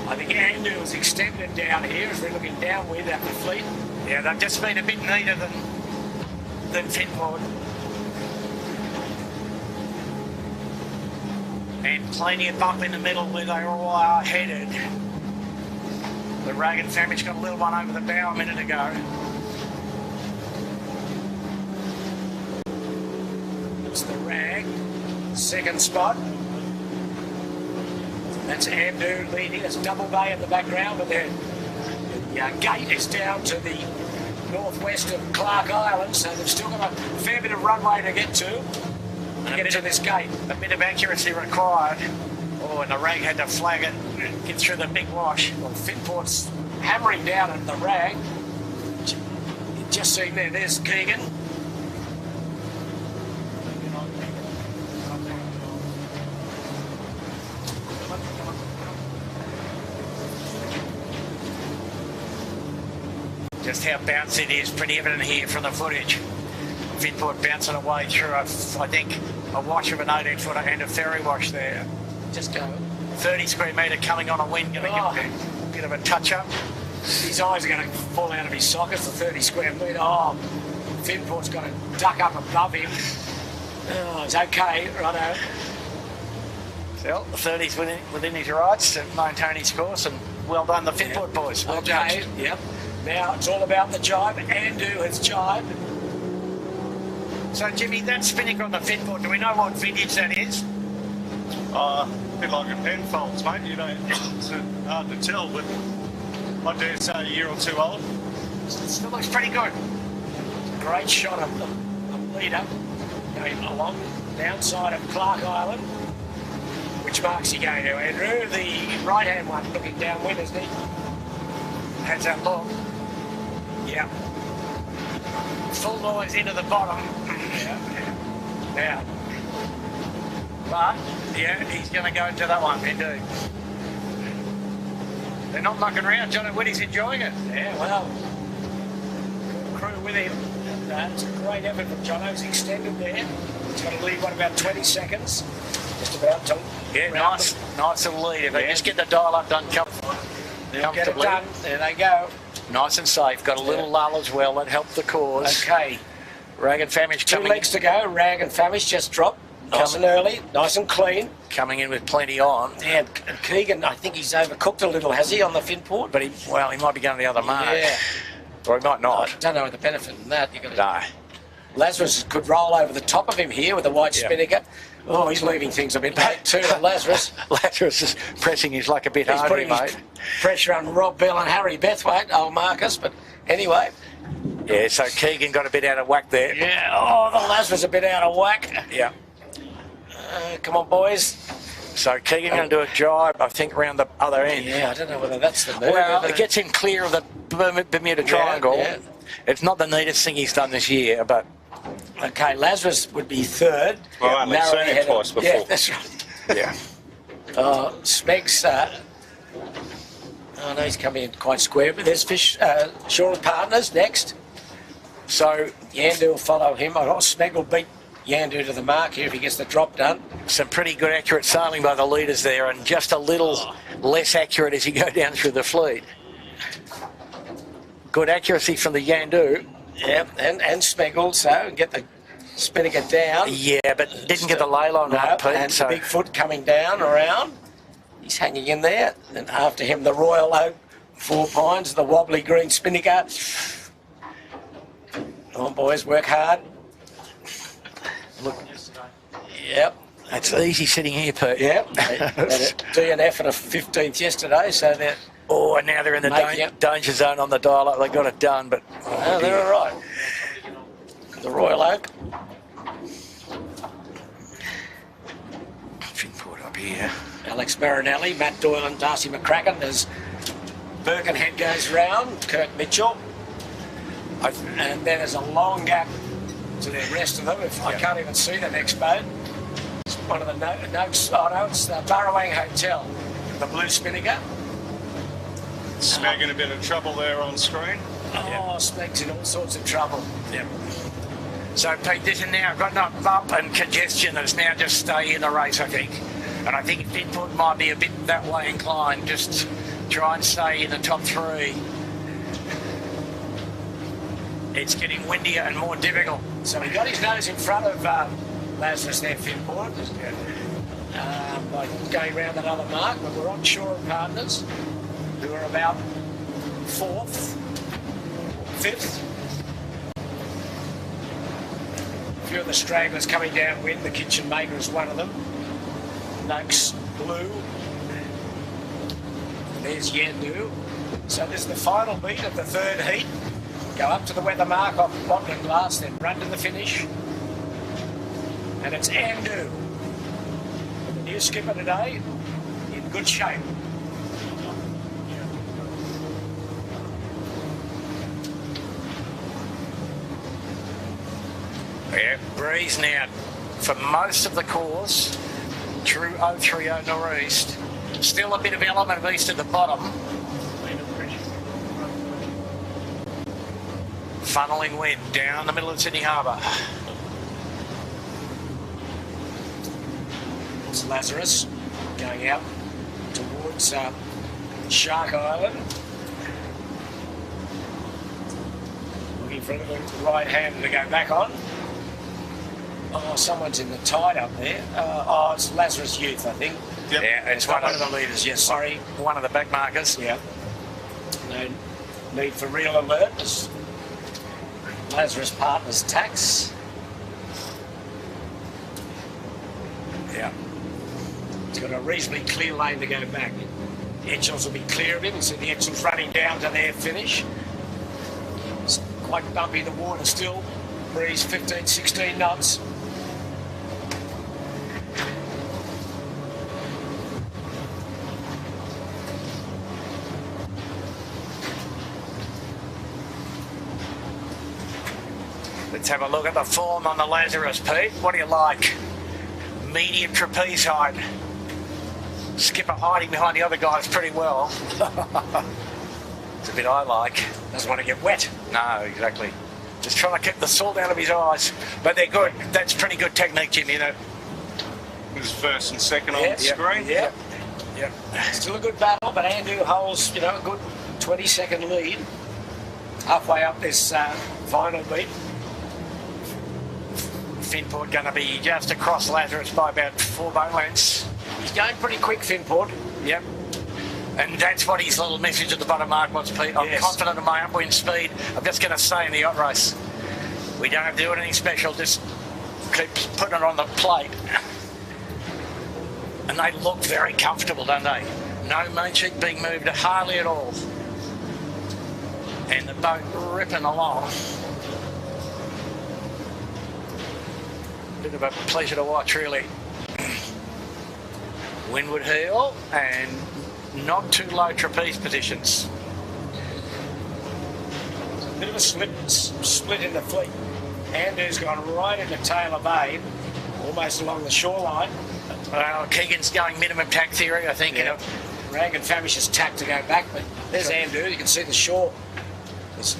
I think Yandu is extended down here as we're looking downwind at the fleet. Yeah, they've just been a bit neater than Windward. And plenty of bump in the middle where they all are headed. The Ragged Sandwich got a little one over the bow a minute ago. It's the Rag, 2nd spot. That's Yandu leading. It's Double Bay in the background, but the gate is down to the northwest of Clark Island, so they've still got a fair bit of runway to get to this gate. A bit of accuracy required. Oh, and the Rag had to flag it, get through the big wash. Well, Finport's hammering down at the Rag. Just seen there, there's Keegan. Just how bouncy it is, pretty evident here from the footage. Windward bouncing away through, I think, a wash of an 18-footer and a ferry wash there. Just go. 30 square metre coming on a wind, going to get a bit of a touch-up. His eyes are going to fall out of his sockets, the 30 square metre. Oh, Finport's got to duck up above him. Oh, it's okay, righto. Well, the 30's within his rights to maintain his course, and well done, the Windward boys. Well Okay, judged. yep. Now it's all about the jibe. Yandu has jibed. So, Jimmy, that spinnaker on the Windward, do we know what vintage that is? A bit like a Penfolds, mate. You know, it's hard to tell, but I dare say a year or 2 old. It still looks pretty good. Great shot of the leader going along the downside of Clark Island. Which marks he going to, Andrew? The right-hand one looking downwind, isn't he? Has that look. Yeah. Full noise into the bottom. Now, But, yeah, he's going to go to that one, indeed. They're not mucking around. Johnny Whitty's enjoying it. yeah, well, good crew with him. And, it's a great effort from Jono. He's extended there. He's got to lead, what, about 20 seconds? Just about to. Yeah, nice little lead. If they just get the dial up done comfortably. Get it done. There they go. Nice and safe. Got a little lull as well. That helped the cause. Okay. Rag and Famish 2 coming, legs to go. Rag and Famish just dropped. Nice and early. Nice and clean. coming in with plenty on. Yeah, and Keegan, I think he's overcooked a little, has he, on the Finport? But he might be going the other mark. Yeah. Or he might I not. don't know the benefit in that. You've got to... No. Lazarus could roll over the top of him here with a white spinnaker. Oh, he's leaving things a bit late too, Lazarus. Lazarus is pressing his luck a bit He's harder, putting mate. his pressure on Rob Bell and Harry Bethwaite, old Marcus, but anyway. Yeah, so Keegan got a bit out of whack there. Yeah, oh, the Lazarus a bit out of whack. Yeah. Come on, boys. So Keegan going to do a jibe, I think, around the other end. Yeah, I don't know whether that's the move. Well, it gets him clear of the Bermuda Triangle. Yeah. It's not the neatest thing he's done this year, but... Okay, Lazarus would be third. Well, I only seen him twice before. Yeah, that's right. Yeah. Smeg's... oh, no, he's coming in quite square, but there's Fish, Shore Partners next. So Yandu will follow him. Smeg will beat Yandu to the mark here if he gets the drop done. some pretty good accurate sailing by the leaders there, and just a little less accurate as you go down through the fleet. Good accuracy from the Yandu. Yep, and Smeg also, and get the spinnaker down. Yeah, but didn't get the lay line right, Pete. And So Bigfoot coming down around. He's hanging in there. And after him, the Royal Oak, 4 Pines, the wobbly green spinnaker. Come on, boys, work hard. look, Yep. it's easy sitting here, Pete. Yep. They had a DNF and a 15th yesterday, so they're Oh, and now they're in the danger zone on the dial-up. They got it done, but... Oh, they're all right. The Royal Oak. Windward up here. Alex Marinelli, Matt Doyle and Darcy McCracken as Birkenhead goes round, Kurt Mitchell. And then there's a long gap to the rest of them. I can't even see the next boat. It's one of the notes. Oh no, it's the Burrowang Hotel, the Blue Spinnaker. Smeg in a bit of trouble there on screen. Oh, Smeg's in all sorts of trouble. Yep. So Pete, this is now got enough bump and congestion. It's now just stay in the race, I think. And I think Windward might be a bit that way inclined. Just try and stay in the top three. It's getting windier and more difficult. So he got his nose in front of Lazarus there, Finport, by going round that other mark, but we're on Shore and Partners, who are about 4th, 5th. A few of the stragglers coming downwind. The Kitchen Maker is one of them. Noakes Blue. There's Yendu. So this is the final beat of the third heat. Go up to the weather mark off bottling glass, then run to the finish. And it's Andu, the new skipper today, in good shape. Yeah, breeze now for most of the course, through 030 northeast. Still a bit of element of east at the bottom. Funneling wind down the middle of Sydney Harbour. It's Lazarus going out towards Shark Island. Looking for a little right hand to go back on. Oh, someone's in the tide up there. Oh, it's Lazarus Youth, I think. Yep. Yeah, it's one of the leaders, yes, sorry. One of the back markers. Yeah. No need for real alert. Lazarus Partners tax. Yeah. He's got a reasonably clear lane to go back. Etchells will be clear of him. So the Etchells running down to their finish. It's quite bumpy, the water still. Breeze 15, 16 knots. Let's have a look at the form on the Lazarus, Pete. What do you like? Medium trapeze height. Skipper hiding behind the other guys pretty well. It's a bit I like. Doesn't want to get wet. No, exactly. Just trying to keep the salt out of his eyes. But they're good. That's pretty good technique, Jim, you know. Who's first and second on the screen? Yep. Yep. Still a good battle, but Andu holds, a good 20-second lead. Halfway up this final beat. Finport going to be just across Lazarus by about 4 boat lengths. He's going pretty quick, Finport. Yep. And that's what his little message at the bottom mark was, Pete. I'm confident of my upwind speed. I'm just going to stay in the yacht race. We don't have to do anything special, just keep putting it on the plate. And they look very comfortable, don't they? No main sheet being moved hardly at all. And the boat ripping along. Bit of a pleasure to watch, really. Windward heel and not too low trapeze positions. Bit of a split in the fleet. Andu's gone right into Taylor Bay, almost along the shoreline. Well, Keegan's going minimum tack theory, I think. Yeah. Rag and Famish's tack to go back, but there's Andu. You can see the shore. There's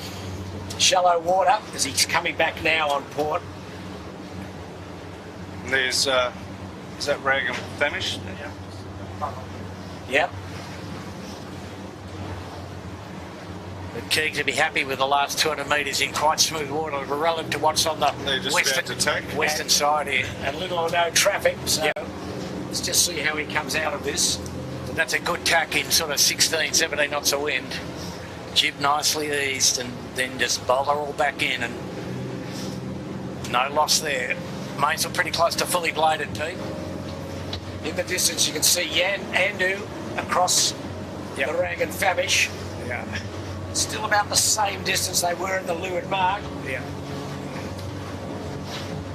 shallow water as he's coming back now on port. And there's, is that Rag and Famish? Yep. But Keegs would be happy with the last 200 metres in quite smooth water relative to what's on the western side here. And little or no traffic, so let's just see how he comes out of this. And that's a good tack in sort of 16, 17 knots of wind. Jib nicely eased and then just bowl her all back in and no loss there. Mains are pretty close to fully bladed, Pete. In the distance you can see Andu across Yep. the Rag and Famish. Yeah. Still about the same distance they were in the leeward mark. Yeah.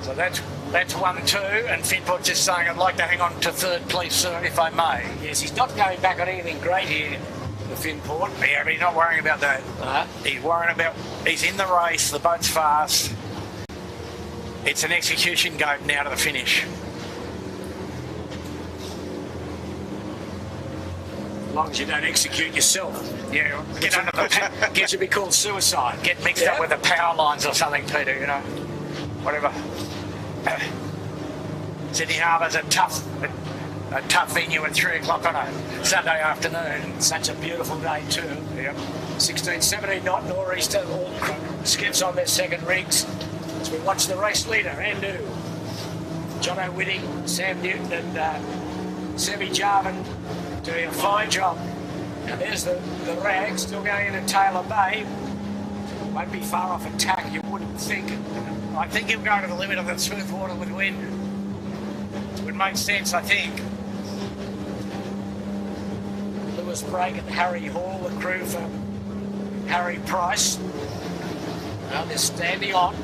So that's 1-2, and Finport just saying, I'd like to hang on to third, please, sir, if I may. Yes, he's not going back on anything great here, the Finport. Yeah, but he's not worrying about that. He's worrying about, he's in the race, the boat's fast. It's an execution game now to the finish. As long as you don't execute yourself. Yeah, get under the It should be called suicide. get mixed up with the power lines or something, Peter, you know. Whatever. Sydney Harbour's a tough venue at 3 o'clock on a Sunday afternoon. Such a beautiful day too. Yep. 16, 17 knot nor'easter, all skips on their second rigs. As we watch the race leader, Andu, Jono Whitty, Sam Newton and Sebi Jarvin doing a fine job. Now there's the Rag still going into Taylor Bay. Won't be far off attack, you wouldn't think. I think he'll go to the limit of the smooth water with wind. Would make sense, I think. Lewis Brake and Harry Hall, the crew for Harry Price. Now they're standing on.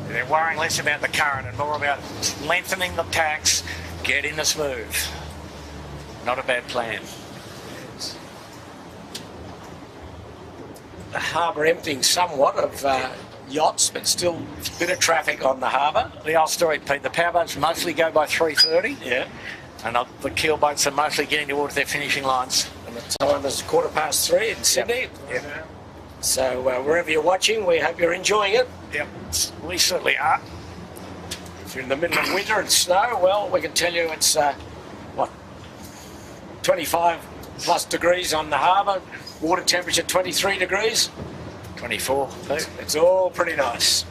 They're worrying less about the current and more about lengthening the tacks, getting the smooth. Not a bad plan. The harbour emptying somewhat of yachts, but still a bit of traffic on the harbour. The old story, Pete, the powerboats mostly go by 3:30. Yeah. And the keel boats are mostly getting towards their finishing lines. And the time is 3:15 in Sydney. Yep. So wherever you're watching, we hope you're enjoying it. Yep. We certainly are. If you're in the middle of winter and snow, well, we can tell you it's, 25 plus degrees on the harbour. Water temperature 23 degrees. 24, Pete. It's all pretty nice.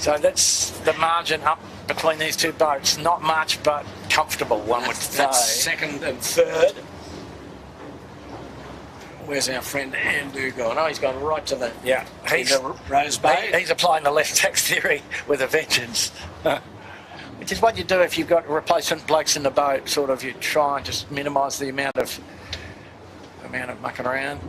So that's the margin up between these two boats. Not much, but comfortable, one would say. That's second and third. Where's our friend Andu gone? Oh, he's gone right to the He's Rose Bay. He's applying the left tax theory with a vengeance. Which is what you do if you've got replacement blokes in the boat. Sort of, you try and just minimise the amount of mucking around.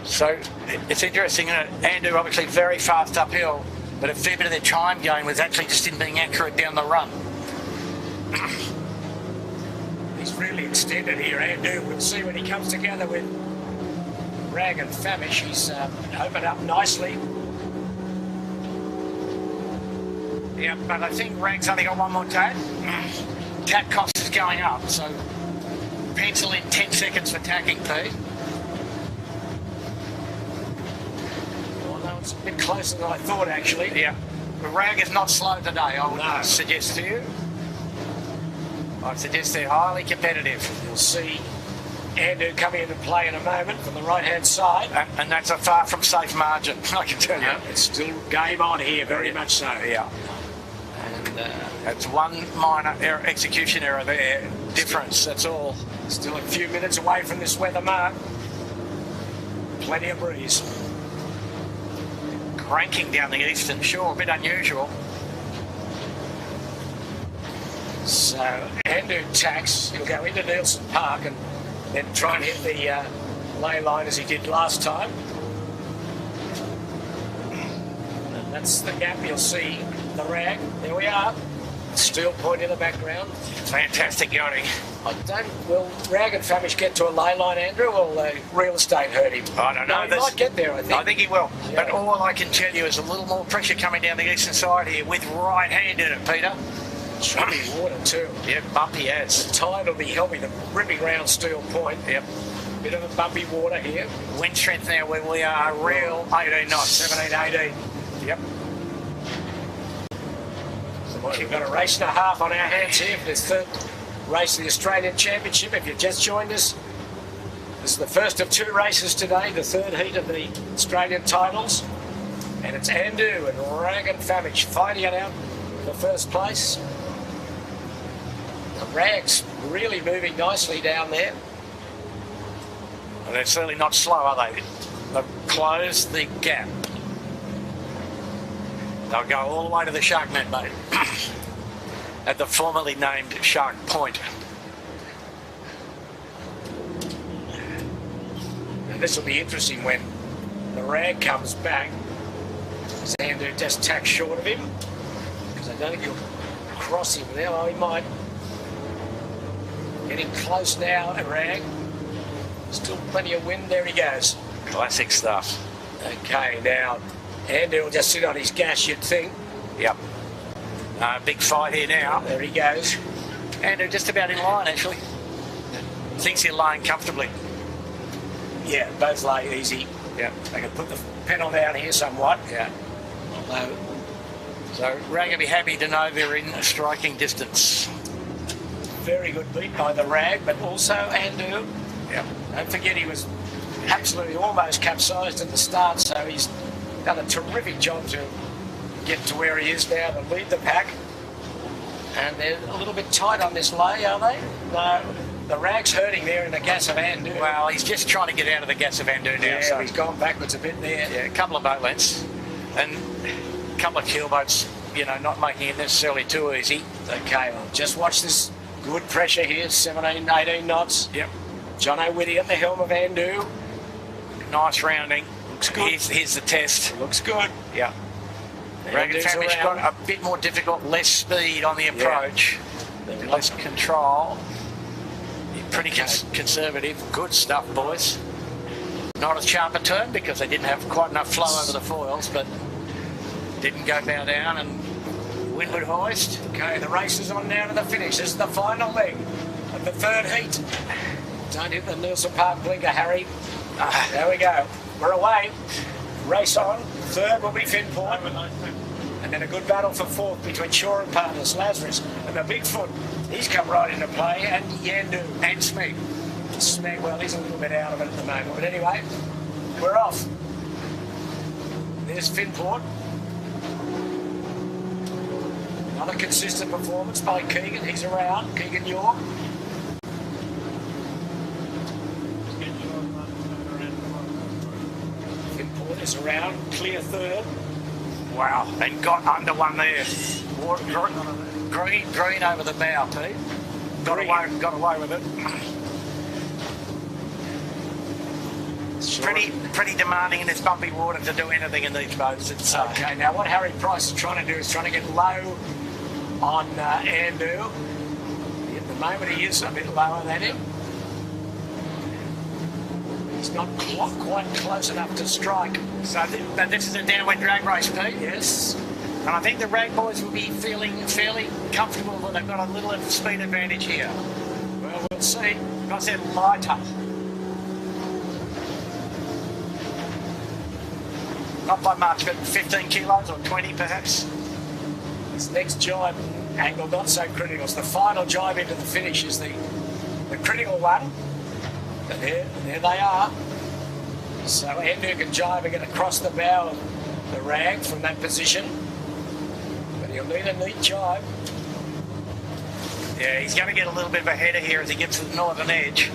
So it's interesting, isn't it? Andu obviously very fast uphill, but a fair bit of their time going was actually just in being accurate down the run. He's really extended here, Andu. We'll see when he comes together with Rag and Famish. He's opened up nicely. Yeah, but I think Rag's only got one more tack. Tack cost is going up, so pencil in 10 seconds for tacking, Pete. It's a bit closer than I thought, actually. Yeah. The Rag is not slow today, I would suggest to you. I'd suggest they're highly competitive. You'll see Andu coming into play in a moment from the right-hand side. And that's a far from safe margin, I can tell you. It's still game on here, very much so. Yeah. And that's one minor execution error there. Difference, that's all. Still a few minutes away from this weather mark. Plenty of breeze. Cranking down the eastern shore, a bit unusual. So Andu tacks, he'll go into Nielsen Park and then try and hit the ley line as he did last time. And that's the gap you'll see, the Rag. There we are. Steel Point in the background. Fantastic yachting. Will Rag and Famish get to a ley line, Andrew, or will real estate hurt him? I don't know. No, he might get there, I think. I think he will. Yeah. But all I can tell you is a little more pressure coming down the eastern side here with right hand in it, Peter. Choppy water too. Yep, bumpy as. The tide will be helping them ripping round Steel Point. Yep. Bit of a bumpy water here. Wind strength now where we are real 18 knots. 17, 18. Yep. So we've got a race and a half on our hands here for this third race of the Australian Championship. If you've just joined us, this is the first of two races today, the third heat of the Australian titles. And it's Andu and Rag and Famish fighting it out for first place. The Rag's really moving nicely down there. And they're certainly not slow, are they? They've closed the gap. They'll go all the way to the shark net, mate. At the formerly named Shark Point. And this will be interesting when the rag comes back. Xander just tacks short of him. Because I don't think he'll cross him now. Oh, he might. Getting close now at rag. Still plenty of wind. There he goes. Classic stuff. Okay, now Andrew will just sit on his gas, you'd think. Yep. Big fight here now. There he goes. Andrew just about in line, actually. Thinks he's lying comfortably. Yeah, both lay easy. Yeah. They can put the pedal down here somewhat. Yeah. Although, So Rag will be happy to know they're in striking distance. very good beat by the rag, but also Andrew. Yeah. Don't forget he was absolutely almost capsized at the start, so he's done a terrific job to get to where he is now to lead the pack. And they're a little bit tight on this lay, are they? No, the rag's hurting there in the gas of Andu. Well, he's just trying to get out of the gas of Andu now. Yeah, So he's gone backwards a bit there. yeah, a couple of boat lengths and a couple of keel boats, you know, not making it necessarily too easy. Okay, well, just watch this good pressure here, 17, 18 knots. Yep. John O'Witty at the helm of Andu. Nice rounding. Looks good. Here's the test. Looks good. Yeah. Rag and Andu's Famish around. got a bit more difficult, less speed on the approach, less control. Pretty conservative. Good stuff, boys. Not a sharper turn because they didn't have quite enough flow over the foils, but didn't go bow down and windward hoist. Okay, the race is on now to the finish. This is the final leg of the third heat. Don't hit the Nielsen Park blinker, Harry. There we go. We're away. Race on. Third will be Finport. And then a good battle for fourth between Shaw and Partners, Lazarus. And the Bigfoot, he's come right into play. And Yandu. And Smeg. Smeg, well, he's a little bit out of it at the moment. But anyway, we're off. There's Finport. Another consistent performance by Keegan. He's around. Keegan York. Finport is around. Clear third. Wow. And got under one there. Green over the bow, Pete. Got away with it. Pretty demanding in this bumpy water to do anything in these boats. It's Okay, now what Harry Price is trying to do is trying to get low on Andu. At the moment he is a bit lower than him. He's not quite close enough to strike. So this is a downwind drag race, Pete. Yes. And I think the rag boys will be feeling fairly comfortable that they've got a little speed advantage here. Well, we'll see. Because they're lighter. Not by much, but 15 kilos or 20 perhaps. This next jibe angle not so critical. It's the final jibe into the finish is the critical one. And there they are. So Andrew can jibe and get across the bow of the rag from that position. But he'll need a neat jibe. Yeah, he's going to get a little bit of a header here as he gets to the northern edge.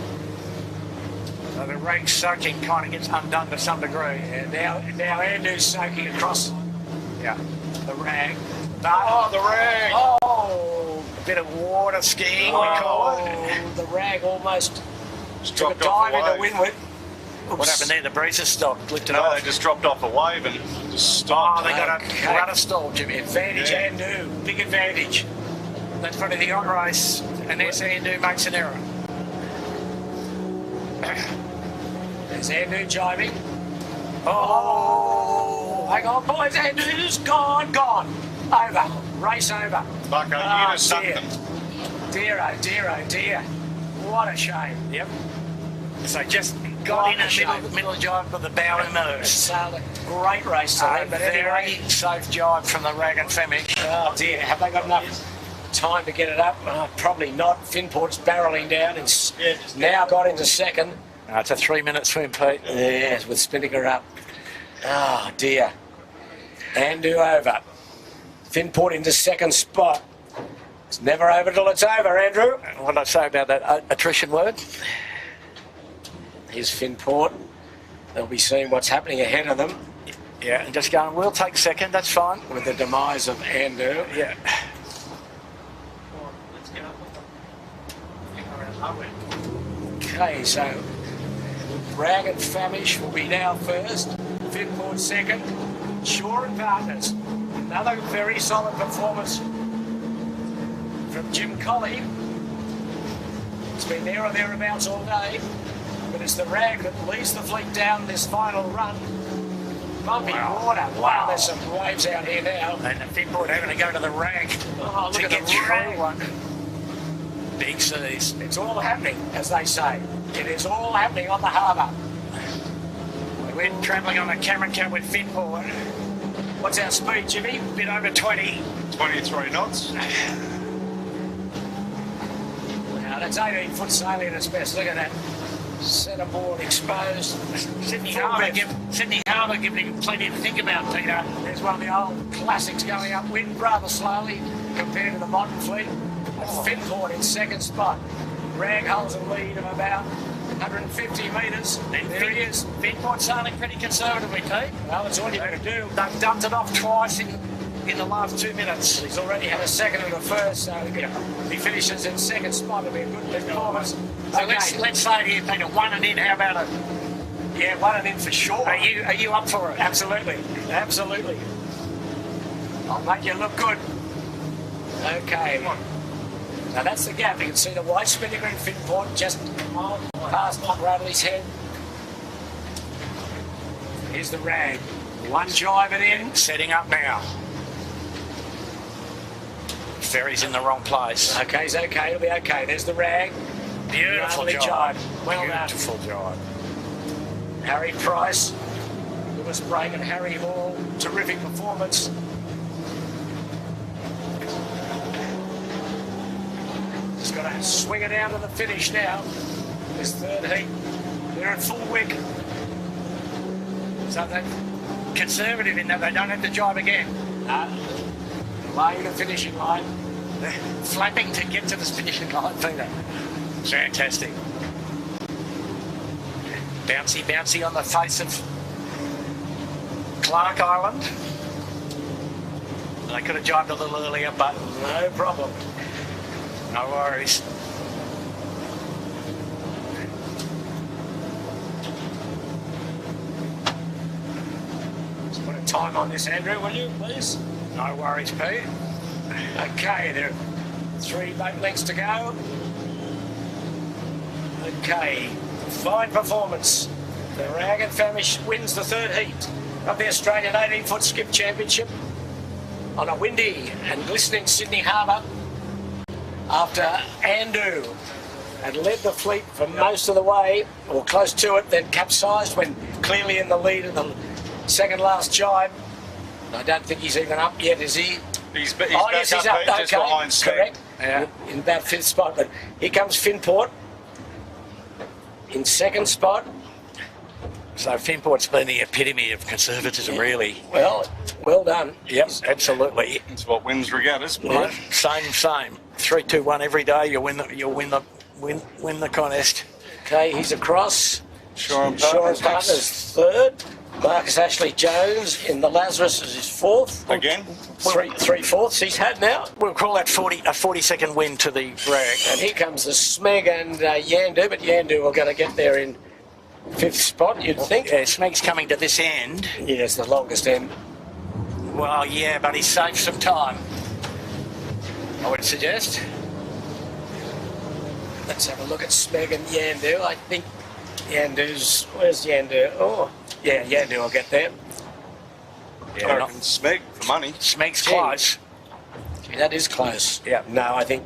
So the rag soaking kind of gets undone to some degree. And now Andrew's soaking across the rag. But the rag! Oh! A bit of water skiing, we call it. The rag almost took a dropped off dive a into wave. Windward. What happened there? The breezes stopped, lifted No, off. they just dropped off a wave and just Oh, stopped. they got Okay. a rudder stall, Jimmy. Advantage Andrew. Big advantage. That's probably the on race, and there's Andu makes an error. There's Andrew jibing. Oh, hang on, boys. Andrew's gone. Over. Race over. Bucko, Oh, you just sunk dear. them. Dear, oh dear, oh dear. What a shame. Yep. So just got What in a the shame. middle jibe with the bow and moves. Sailed a great race today, A but very anyway. safe jibe from the rag and Femish. Oh dear, have they got enough time to get it up? Oh, probably not. Finport's barreling down and now got into second. It's a 3-minute swim, Pete. Yes, with Spinnaker up. Oh dear. Andu over. Finport into second spot. It's never over till it's over, Andrew. What did I say about that attrition word? Here's Finport. They'll be seeing what's happening ahead of them Yeah, and just going, we'll take second, that's fine. with the demise of Andu. Yeah. Okay, so Rag and Famish will be now first. Finport second. Shaw and Partners. Another very solid performance from Jim Colley. It's been there or thereabouts all day, but it's the Rag that leads the fleet down this final run. Bumpy water. Wow, there's some waves out here now. And the Finport having to go to the Rag Oh, look to at get the through Rag. one. Big seas. It's all happening, as they say. It is all happening on the harbour. We're travelling on a Cameron Cat with Finport. What's our speed, Jimmy? Bit over 20. 23 knots. Now, that's 18-foot sailing at its best. Look at that. Centreboard exposed. Sydney Full Harbour depth. giving him plenty to think about, Peter. There's one of the old classics going upwind rather slowly compared to the modern fleet. Finport in second spot. Rag holds a lead of about 150 metres. There he is. Finport sailing pretty conservatively, Pete. Well, that's all you're going to do. They've dumped it off twice in the last 2 minutes. He's already had a second and a first, so if he finishes in second spot, it'll be a good performance. So let's say here, Peter, 1 and in. How about it? Yeah, 1 and in for sure. Are you up for it? Absolutely, absolutely. I'll make you look good. Okay. Now that's the gap. You can see the white spinnaker in Finport just past Bradley's head. Here's the Rag. One jive it in. Setting up now. Ferry's in the wrong place. Okay, it's okay. It'll be okay. There's the Rag. Beautiful Lovely job. Well Beautiful job. done. Harry Price, Lewis Brake and Harry Hall. Terrific performance. Just got to swing it down to the finish now. This third heat. They're at full wick. So they Conservative in that they don't have to jibe again. laying the finishing line. They're flapping to get to the finishing line, Peter. Fantastic. Bouncy, bouncy on the face of Clark Island. They could have jibed a little earlier, but No problem. no worries. Let's put a time on this, Andrew, will you, please? No worries, Pete. Okay, there are 3 boat lengths to go. Okay, fine performance. The Rag and Famish wins the third heat of the Australian 18-foot skip championship on a windy and glistening Sydney Harbour after Andu had led the fleet for most of the way, or close to it, then capsized when clearly in the lead of the second last jibe. I don't think he's even up yet, is he? He's Oh, yes, he's up. just Okay, behind Steve. correct. Yeah. In about 5th spot. But here comes Finport in 2nd spot. So Finport's been the epitome of conservatism, really. Well, well done. Yep, absolutely. That's what wins regattas. Yeah. Right. Same. 3, 2, 1 every day. You'll win the contest. Okay, he's across. Shaw and Shaw and Partners Partners 3rd. Marcus Ashley Jones in the Lazarus is his 4th. again. 3/4 he's had now. We'll call that a 40-second win to the Rag. And here comes the Smeg and Yandu, but Yandu will going to get there in 5th spot, you'd think. Yeah, Smeg's coming to this end. Yes, the longest end. Well, yeah, but he's saved some time, I would suggest. Let's have a look at Smeg and Yandu. I think Yandu's... Where's Yandu? Oh, yeah, Yandu will get there. Yeah, I reckon Smeg for money. Smeg's close. Gee, that is close. Yeah. No, I think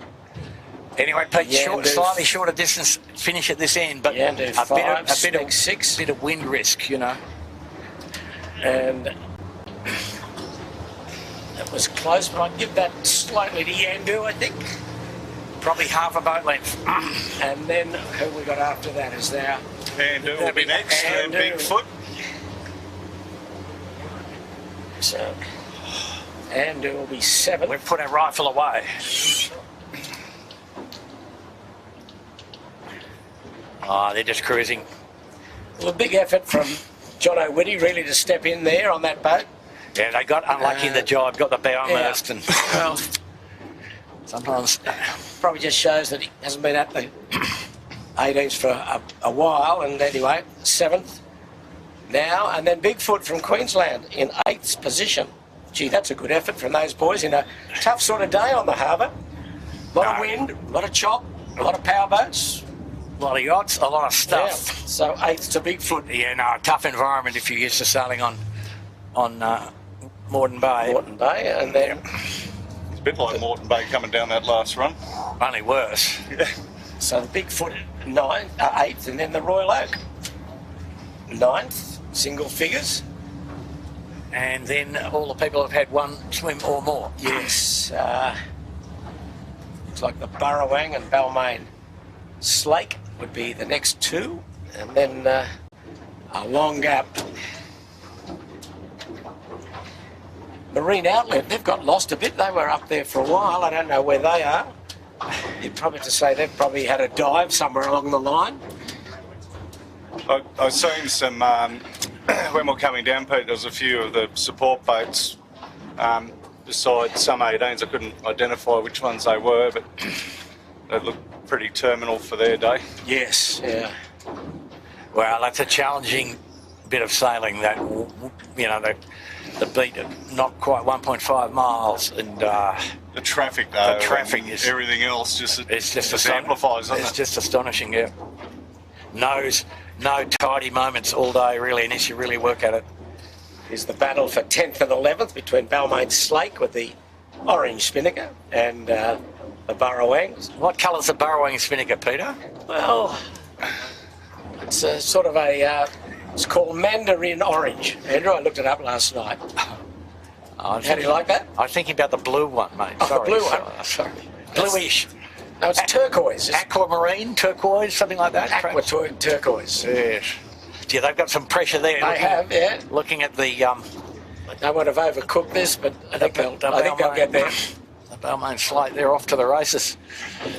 Anyway, Pete, Yandu. slightly shorter distance finish at this end, but Yandu 5, Smeg 6. bit of wind risk, you know. And that was close, but I'd give that slightly to Yandu, I think. Probably half a boat length. And then who we got after that is there? Andu will be next. And Andu. Bigfoot. So Andu will be 7. We've put our rifle away. Oh, they're just cruising. Well, a big effort from John O'Witty really to step in there on that boat. Yeah, they got unlucky in the jibe, got the bow immersed, and Well, sometimes probably just shows that he hasn't been at the 18s for a while. And anyway, 7th now. And then Bigfoot from Queensland in 8th position. Gee, that's a good effort from those boys in a tough sort of day on the harbour. A lot of wind, a lot of chop, a lot of power boats. a lot of yachts, a lot of Yeah. stuff. So 8th to Bigfoot. Yeah, no, a tough environment if you're used to sailing on Moreton Bay. Moreton Bay, and then It's a bit like Moreton Bay coming down that last run. Only worse. so the Bigfoot 8th, and then the Royal Oak 9th, single figures. And then all the people have had one swim or more. Yes, looks like the Burrawang and Balmain Slake would be the next two, and then a long gap. Marine Outlet, they've got lost a bit. They were up there for a while. I don't know where they are. You'd probably to say they've probably had a dive somewhere along the line. I've seen some, when we're coming down, Pete, there was a few of the support boats besides some 18s. I couldn't identify which ones they were, but they looked pretty terminal for their day. Yes, yeah. Well, that's a challenging bit of sailing. That, you know, the beat of not quite 1.5 miles, and The traffic, though, the traffic and is everything else just astonishing. amplifies, doesn't It's it? just astonishing, yeah. No tidy moments all day, really, unless you really work at it. Is the battle for 10th and 11th between Balmain Slake with the orange spinnaker and the Burrawang. What colour's the burrowing spinnaker, Peter? Well, it's a sort of a, it's called Mandarin Orange. Andrew, I looked it up last night. How do you like that? I'm thinking about the blue one, mate. Oh, Sorry, the blue one. Sorry. Bluish. No, it's turquoise. It's Aquamarine, turquoise, something like that. aqua turquoise. Yes. Yeah, they've got some pressure there. They have, yeah. Looking at the They would have overcooked this, but I think they'll get there. The Balmain Slate, they're off to the races.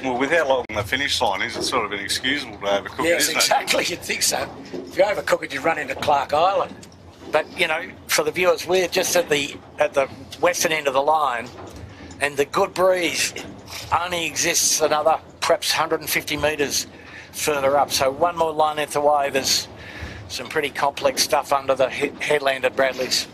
Well, with how long the finish line is, it's sort of inexcusable to overcook it, Yes, isn't exactly. You'd think so. If you overcook it, you'd run into Clark Island. But you know, for the viewers, we're just at the western end of the line, and the good breeze only exists another perhaps 150 metres further up. So one more line length away, there's some pretty complex stuff under the headland at Bradley's.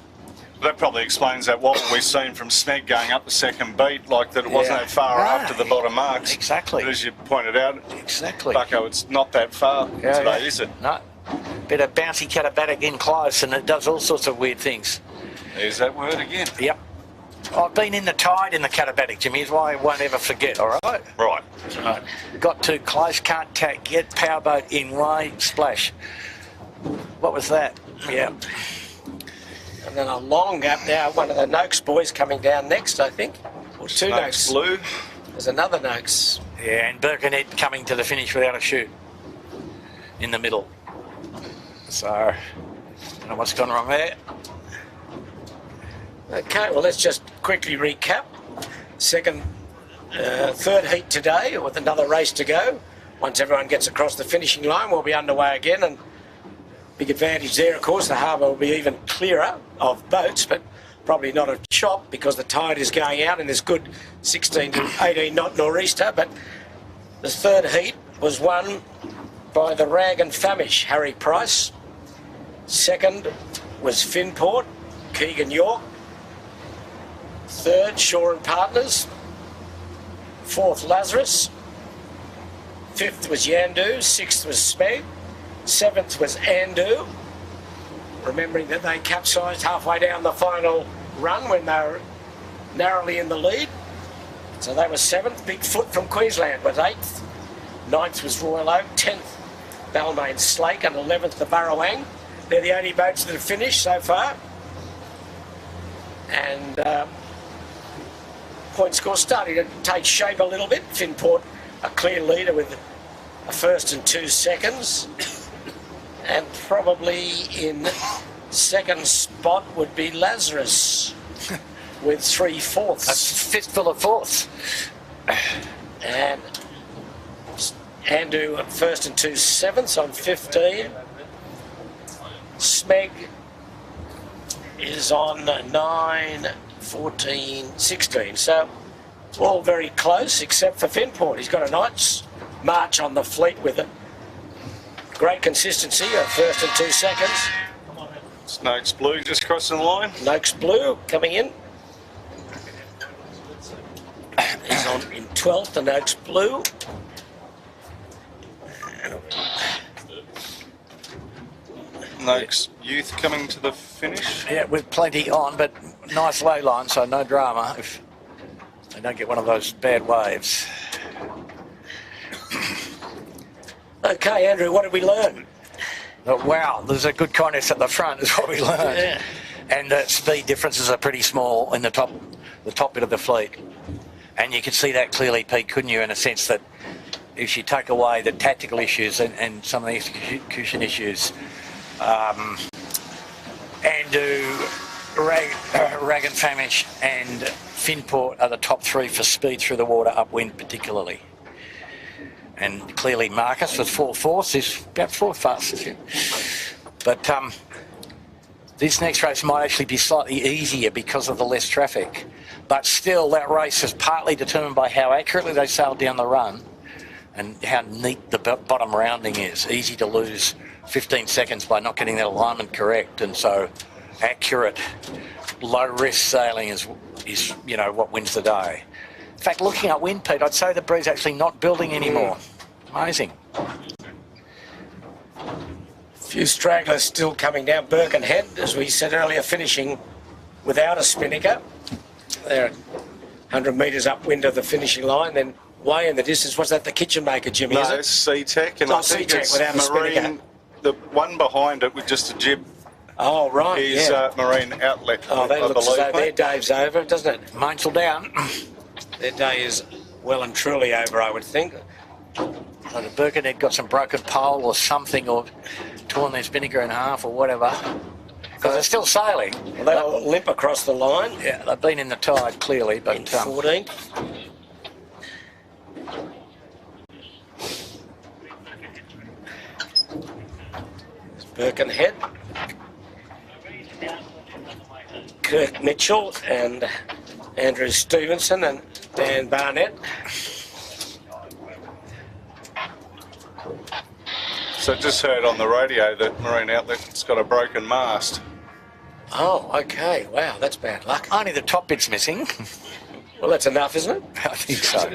That probably explains that wobble we've seen from Smeg going up the second beat, like that it wasn't Yeah. that far Ah, after the bottom marks. exactly. But as you pointed out, Exactly. Bucko, it's not that far today, is it? No. Bit of bouncy catabatic in close, and it does all sorts of weird things. There's that word again. Yep. I've been in the tide in the catabatic, Jimmy, is why I won't ever forget, all right? Right. Right. Got too close, can't tack, get powerboat in way, splash. What was that? Yeah. And then a long gap now. One of the Noakes boys coming down next, I think. Or two Snakes Noakes. blue. There's another Noakes. Yeah, and Birkenhead coming to the finish without a chute in the middle. So, I don't know what's gone wrong there. Okay, well, let's just quickly recap. Third heat today with another race to go. Once everyone gets across the finishing line, we'll be underway again. And big advantage there, of course, the harbour will be even clearer of boats, but probably not of chop because the tide is going out and there's good 16 to 18 knot nor'easter. But the third heat was won by the Rag and Famish, Harry Price. Second was Finport, Keegan York. Third, Shaw and Partners. Fourth, Lazarus. Fifth was Yandu. Sixth was Smeg. Seventh was Andu. Remembering that they capsized halfway down the final run when they were narrowly in the lead. So they were seventh. Bigfoot from Queensland was eighth. Ninth was Royal Oak. 10th, Balmain Slake. And 11th, the Burrawang. They're the only boats that have finished so far. And point score starting to take shape a little bit. Finport a clear leader with a first and 2 seconds. And probably in second spot would be Lazarus with 3/4. That's fistful of fourths. And Andu at first and 2 sevenths on 15. Smeg is on 9, 14, 16. So all very close except for Finport. He's got a nice march on the fleet with it. Great consistency of first and 2 seconds. Snakes Blue just crossing the line. Noakes Blue coming in. He's on in 12th, the Noakes Blue. Noakes Youth coming to the finish. Yeah, with plenty on, but nice lay line, so no drama if they don't get one of those bad waves. Okay, Andrew, what did we learn? But wow, there's a good contest at the front is what we learned. Yeah. And the speed differences are pretty small in the top bit of the fleet. And you could see that clearly, Pete, couldn't you, in a sense that if you take away the tactical issues and some of the execution issues, Rag and Famish and Finport are the top 3 for speed through the water, upwind particularly. And clearly Marcus with 4/4 is about 4th fastest. Yeah. But this next race might actually be slightly easier because of the less traffic. But still, that race is partly determined by how accurately they sail down the run and how neat the bottom rounding is. Easy to lose 15 seconds by not getting that alignment correct. And so accurate, low-risk sailing is you know, what wins the day. In fact, looking at wind, Pete, I'd say the breeze actually not building anymore. Amazing. Few stragglers still coming down Birkenhead, as we said earlier, finishing without a spinnaker. They're 100 metres upwind of the finishing line, then way in the distance. Was that the kitchen maker, Jimmy? No, is it? it's Sea-Tech, and Oh, I think Sea-Tech it's without a spinnaker. Marine. The one behind it with just a jib Oh, right, is yeah. Marine Outlet. Oh, that I looks as believe, though their mate. day's over, doesn't it? Mainsail down. Their day is well and truly over, I would think. The Birkenhead got some broken pole or something, or torn their spinnaker in half or whatever. Because they're still sailing. Well, they'll limp across the line. Yeah, they've been in the tide clearly, but In 14th. Birkenhead. Kirk Mitchell and Andrew Stevenson and Dan Barnett. So just heard on the radio that Marine Outlet's got a broken mast. Oh, okay. Wow, that's bad luck. only the top bit's missing. Well, that's enough, isn't it? I think so.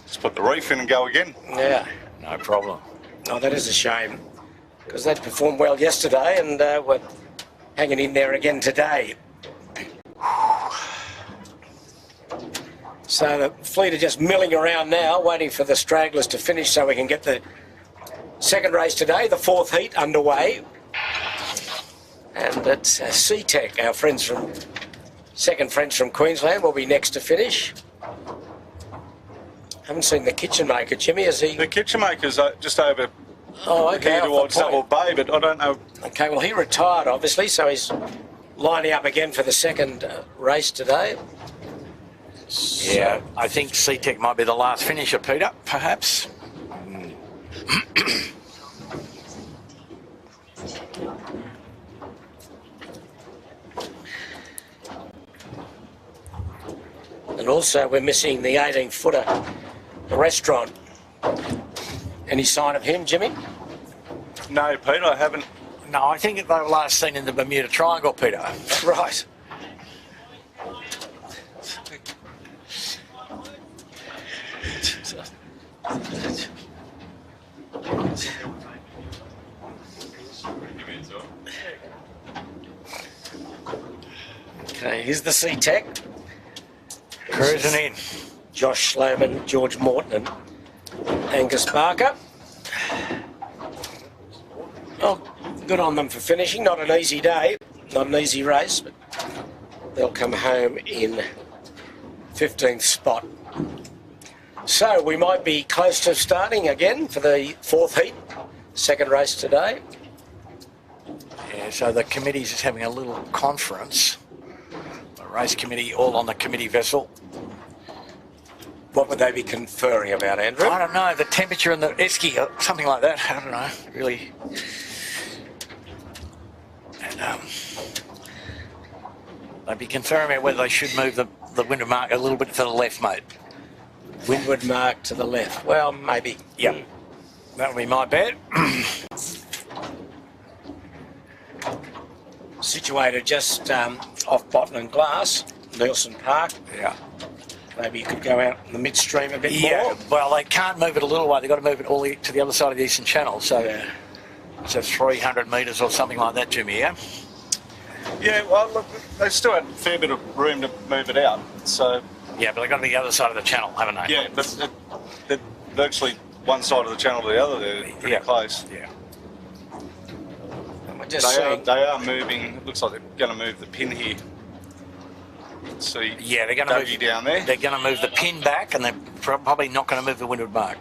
Just put the reef in and go again. Yeah. No problem. Oh, that is a shame. Because they performed well yesterday and were hanging in there again today. So the fleet are just milling around now, waiting for the stragglers to finish so we can get the second race today, the 4th heat, underway. And it's Sea-Tech, our friends from, second friends from Queensland, will be next to finish. Haven't seen the kitchen maker, Jimmy, is he? The kitchen maker's just over Oh, okay. here off the towards point. Double Bay, but I don't know. Okay, well, he retired, obviously, so he's lining up again for the second race today. Yeah, I think Sea-Tech might be the last finisher, Peter, perhaps. And also, we're missing the 18-footer restaurant. Any sign of him, Jimmy? No, Pete, I haven't. No, I think they were last seen in the Bermuda Triangle, Peter. Right. Okay, here's the Sea-Tech. Cruising in. Josh Sloman, George Morton and Angus Barker. Oh, good on them for finishing. Not an easy day, not an easy race, but they'll come home in 15th spot. So we might be close to starting again for the 4th heat, second race today. Yeah, so the committee's just having a little conference. The race committee, all on the committee vessel. What would they be conferring about, Andrew? I don't know, the temperature and the esky or something like that. I don't know, really. And they'd be conferring about whether they should move the Windward mark a little bit to the left, mate. Windward mark to the left. Well, maybe. Yep. That would be my bet. Situated just off Bottle and Glass, Nielsen Park. Yeah. Maybe you could go out in the midstream a bit Yeah, more. well, they can't move it a little way. They've got to move it all to the other side of the Eastern Channel. So Yeah. it's a 300 metres or something like that, Jimmy, yeah? Yeah, well, look, they still had a fair bit of room to move it out. So, Yeah, but they've got to be the other side of the channel, haven't they? yeah, but they're virtually one side of the channel to the other. They're pretty close. Yeah. And we're just seeing... They are moving. It looks like they're going to move the pin here. See, Yeah, they're going to Dougie move down there. They're going to move the pin back, and they're probably not going to move the Windward mark.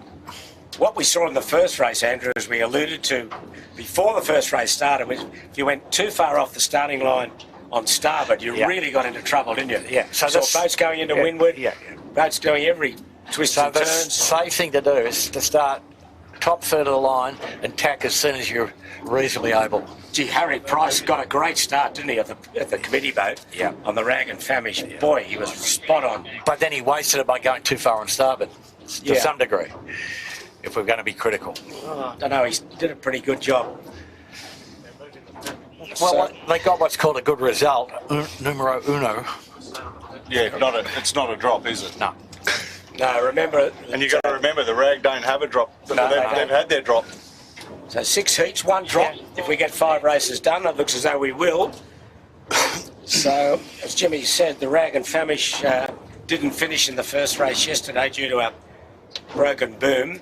What we saw in the first race, Andrew, as we alluded to before the first race started, was if you went too far off the starting line on starboard, you really got into trouble, didn't you? Yeah. So that's- boats going into yeah, Windward, yeah. boats doing every twist So and the turns. safe thing to do is to start top third of the line and tack as soon as you're reasonably able. Gee, Harry Price got a great start, didn't he, at the committee boat? Yeah. On the Rag and Famish. Boy, he was spot on. But then he wasted it by going too far on starboard, to Yeah. some degree, if we're going to be critical. I don't know, he did a pretty good job. Well, they got what's called a good result, numero uno. Yeah, it's not a drop, is it? No. No, remember... And you've got to remember, the Rag don't have a drop. No, They've had their drop. So 6 heats, 1 drop. If we get 5 races done, it looks as though we will. So, as Jimmy said, the Rag and Famish didn't finish in the first race yesterday due to a broken boom.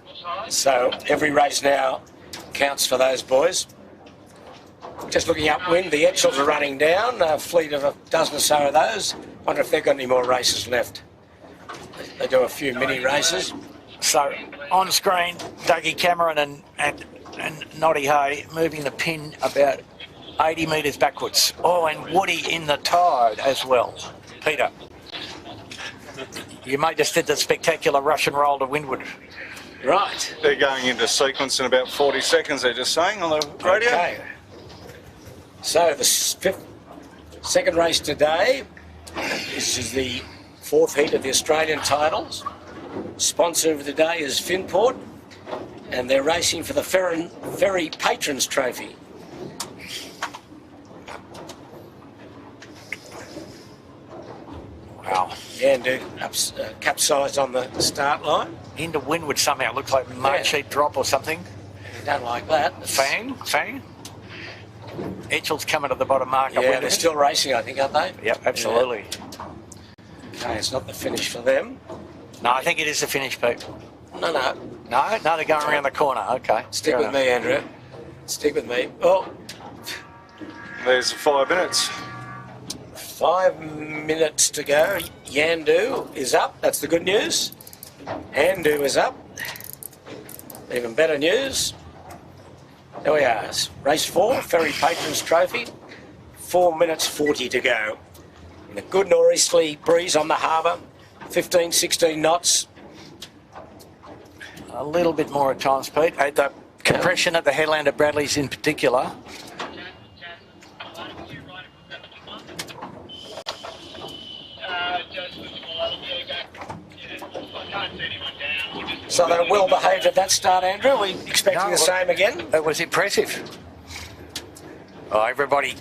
So every race now counts for those boys. Just looking upwind, the Etchells are running down. A fleet of a dozen or so of those. Wonder if they've got any more races left. They do a few mini races. So on screen, Dougie Cameron and Noddy Hay moving the pin about 80 metres backwards. Oh, and Woody in the tide as well. Peter, you mate just did the spectacular Russian roll to Windward. Right. They're going into sequence in about 40 seconds, they're just saying on the radio. Okay. So the second race today. This is the 4th heat of the Australian titles. Sponsor of the day is Finport, and they're racing for the Ferry Patrons Trophy. Wow. Yandu capsized on the start line. Into Windward somehow. Looks like mark sheet drop or something. You don't like that. Fang. Etchell's coming to the bottom mark. Yeah, they're still racing, I think, aren't they? Yep, absolutely. Okay, it's not the finish for them. No, I think it is the finish, Pete. No. No, they're going around the corner. Okay. Stick Fair with me, Andrew. Stick with me. Oh, There's 5 minutes. 5 minutes to go. Yandu is up. That's the good news. Handu is up. Even better news. There we are. Race 4, Ferry Patrons Trophy. 4 minutes 40 to go. In a good northeasterly breeze on the harbour. 15, 16 knots. A little bit more at times, Pete. The compression at the headland of Bradley's in particular. So they're well behaved at that start, Andrew. Are we expecting the same again? It was impressive. Oh, everybody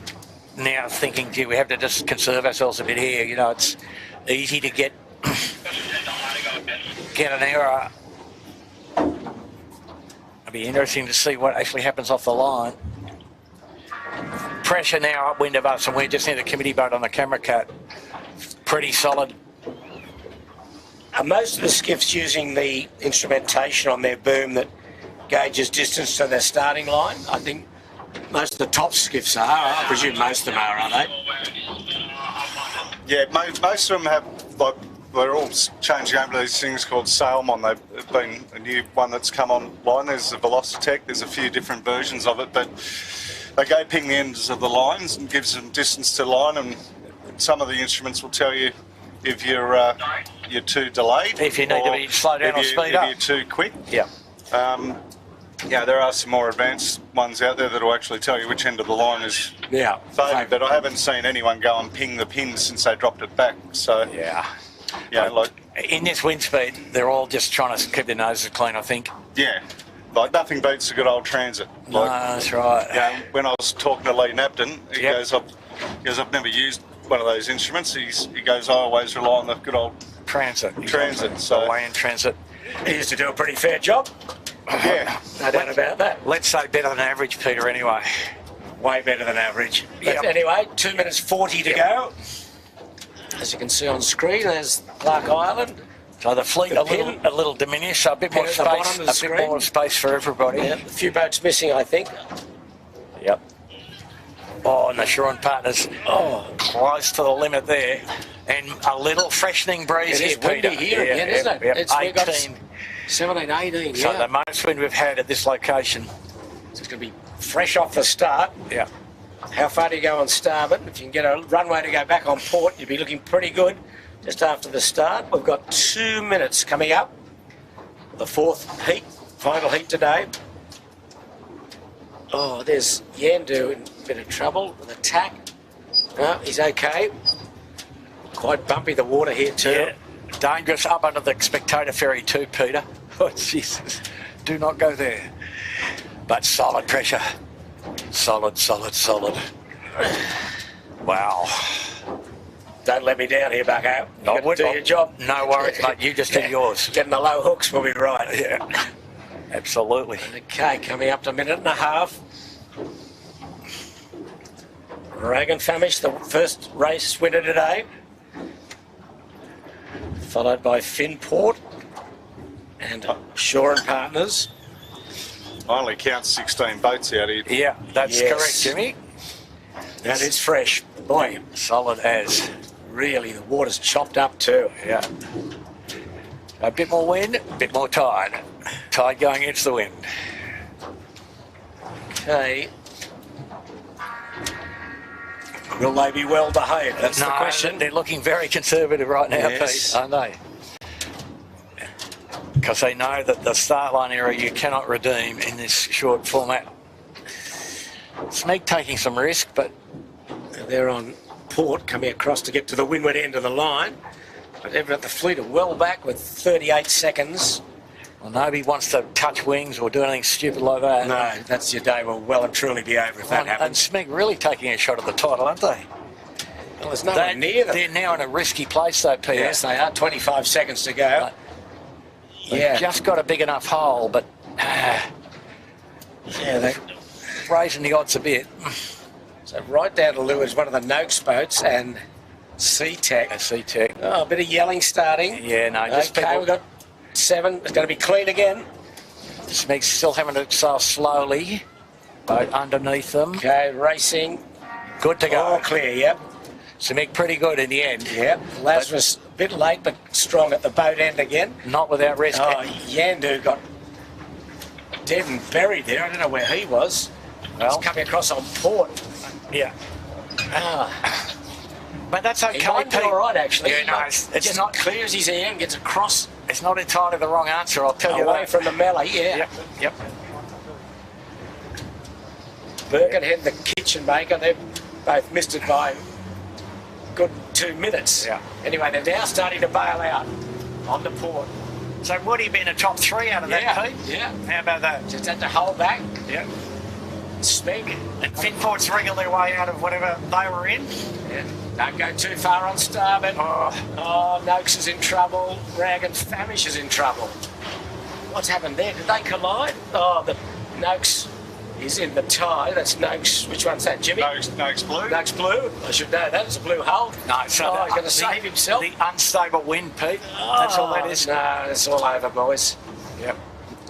now thinking, gee, we have to just conserve ourselves a bit here. You know, it's easy to get an error. It'll be interesting to see what actually happens off the line. Pressure now upwind of us, and we're just near the committee boat on the camera cat. Pretty solid. Are most of the skiffs using the instrumentation on their boom that gauges distance to their starting line? I think most of the top skiffs are. I presume most of them are they? Yeah, most of them have, like, they're all changing over to these things called Sailmon. They've been a new one that's come online. There's the Velocitech. There's a few different versions of it, but they go ping the ends of the lines and gives them distance to line, and some of the instruments will tell you if you're too delayed. If you need to be slow down or speed up. If you're too quick. Yeah. Yeah, there are some more advanced ones out there that will actually tell you which end of the line is favoured, but I haven't seen anyone go and ping the pins since they dropped it back. So yeah, like in this wind speed, they're all just trying to keep their noses clean, I think. Yeah, like nothing beats a good old transit. No, Like, that's right. yeah, when I was talking to Lee Napton, he goes, I've never used one of those instruments. He goes, I always rely on the good old transit. So the land transit. He used to do a pretty fair job. Yeah, No doubt about that. Let's say better than average, Peter. Anyway. Way better than average. Yep. But anyway, 2 minutes 40 to go. As you can see on screen, there's Clark Island. So the fleet The a little diminished, so a bit more Pin at the bottom space, of the a bit screen. more space for everybody. Yeah, a few boats missing, I think. Yep. Oh, and the Shore and Partners close to the limit there. And a little freshening breeze It is here, Peter. windy here again, isn't it? Yep. It's we've got 18. 17, 18, So yeah. the most wind we've had at this location. So it's going to be fresh off the start. Yeah. How far do you go on starboard? If you can get a runway to go back on port, you'd be looking pretty good just after the start. We've got 2 minutes coming up. The fourth heat, final heat today. Oh, there's Yandu in a bit of trouble with a tack. No, he's okay. Quite bumpy, the water here too. Yeah. Dangerous up under the spectator ferry too, Peter. Oh, Jesus. Do not go there. But solid pressure. Solid. Wow. Don't let me down here, Bucko. I You've got would to do your job. No worries, mate. You just do yours. Getting the low hooks will be right. Yeah. Absolutely. Okay, coming up to a minute and a half. Reagan Famish, the first race winner today. Followed by Finport and Shore and Partners. I only count 16 boats out here. Yeah, that's Yes. correct, Jimmy. That is fresh. Boy, Solid as. really, the water's chopped up too. Yeah. A bit more wind, a bit more tide. Tide going against the wind. Okay. Will they be well behaved? That's the question. They're looking very conservative right now, Yes. Pete, aren't they? Because they know that the start line area you cannot redeem in this short format. Smeek taking some risk, but They're on port coming across to get to the windward end of the line. But they've got the fleet are well back with 38 seconds. well, nobody wants to touch wings or do anything stupid like that. No, that's your day will well and truly be over if that And happens. Smeek really taking a shot at the title, aren't they? Well, there's no one near them. They're now in a risky place, though, Peter. Yes, they are. 25 seconds to go. They've Yeah. just got a big enough hole, but Yeah, they, raising the odds a bit. so right down to Lewards, one of the Noakes boats and Sea-Tech. A C-Tech. Oh, a bit of yelling starting. Yeah, no, just Okay, people. we've got 7. It's going to be clean again. Smeek's still having to sail slowly. Boat underneath them. Okay, racing. Good to go. All clear, yep. Smeek pretty good in the end. Yep. Lazarus a bit late but strong at the boat end again. Not without risk. Oh, Yandu got dead and buried there. I don't know where he was. Well, He's coming across on port. yeah. Ah, But that's okay, he might be Pete. all right, actually. Yeah, He no, might- it's just not. clears his air and gets across It's not entirely the wrong answer, I'll tell you away that. from the melee. Yeah. Yep. Birkenhead, the kitchen maker, they've both missed it by a good 2 minutes. Yeah. Anyway, they're now starting to bail out on the port. So would he be in a top 3 out of Yeah, that, Pete? yeah. How about that? Just had to hold back. Yeah. Smeg. And Finport's wriggle their way out of whatever they were in. Yeah. Don't go too far on starboard. Oh, Noakes is in trouble. Rag and Famish is in trouble. What's happened there? Did they collide? Oh, the Noakes is in the tie. That's Noakes. Which one's that, Jimmy? Noakes blue. Noakes blue. I should know that. It's a blue hull. No, so Oh, he's going to save himself. The unstable wind, Pete. That's all that is. No, it's all over, boys. Yep.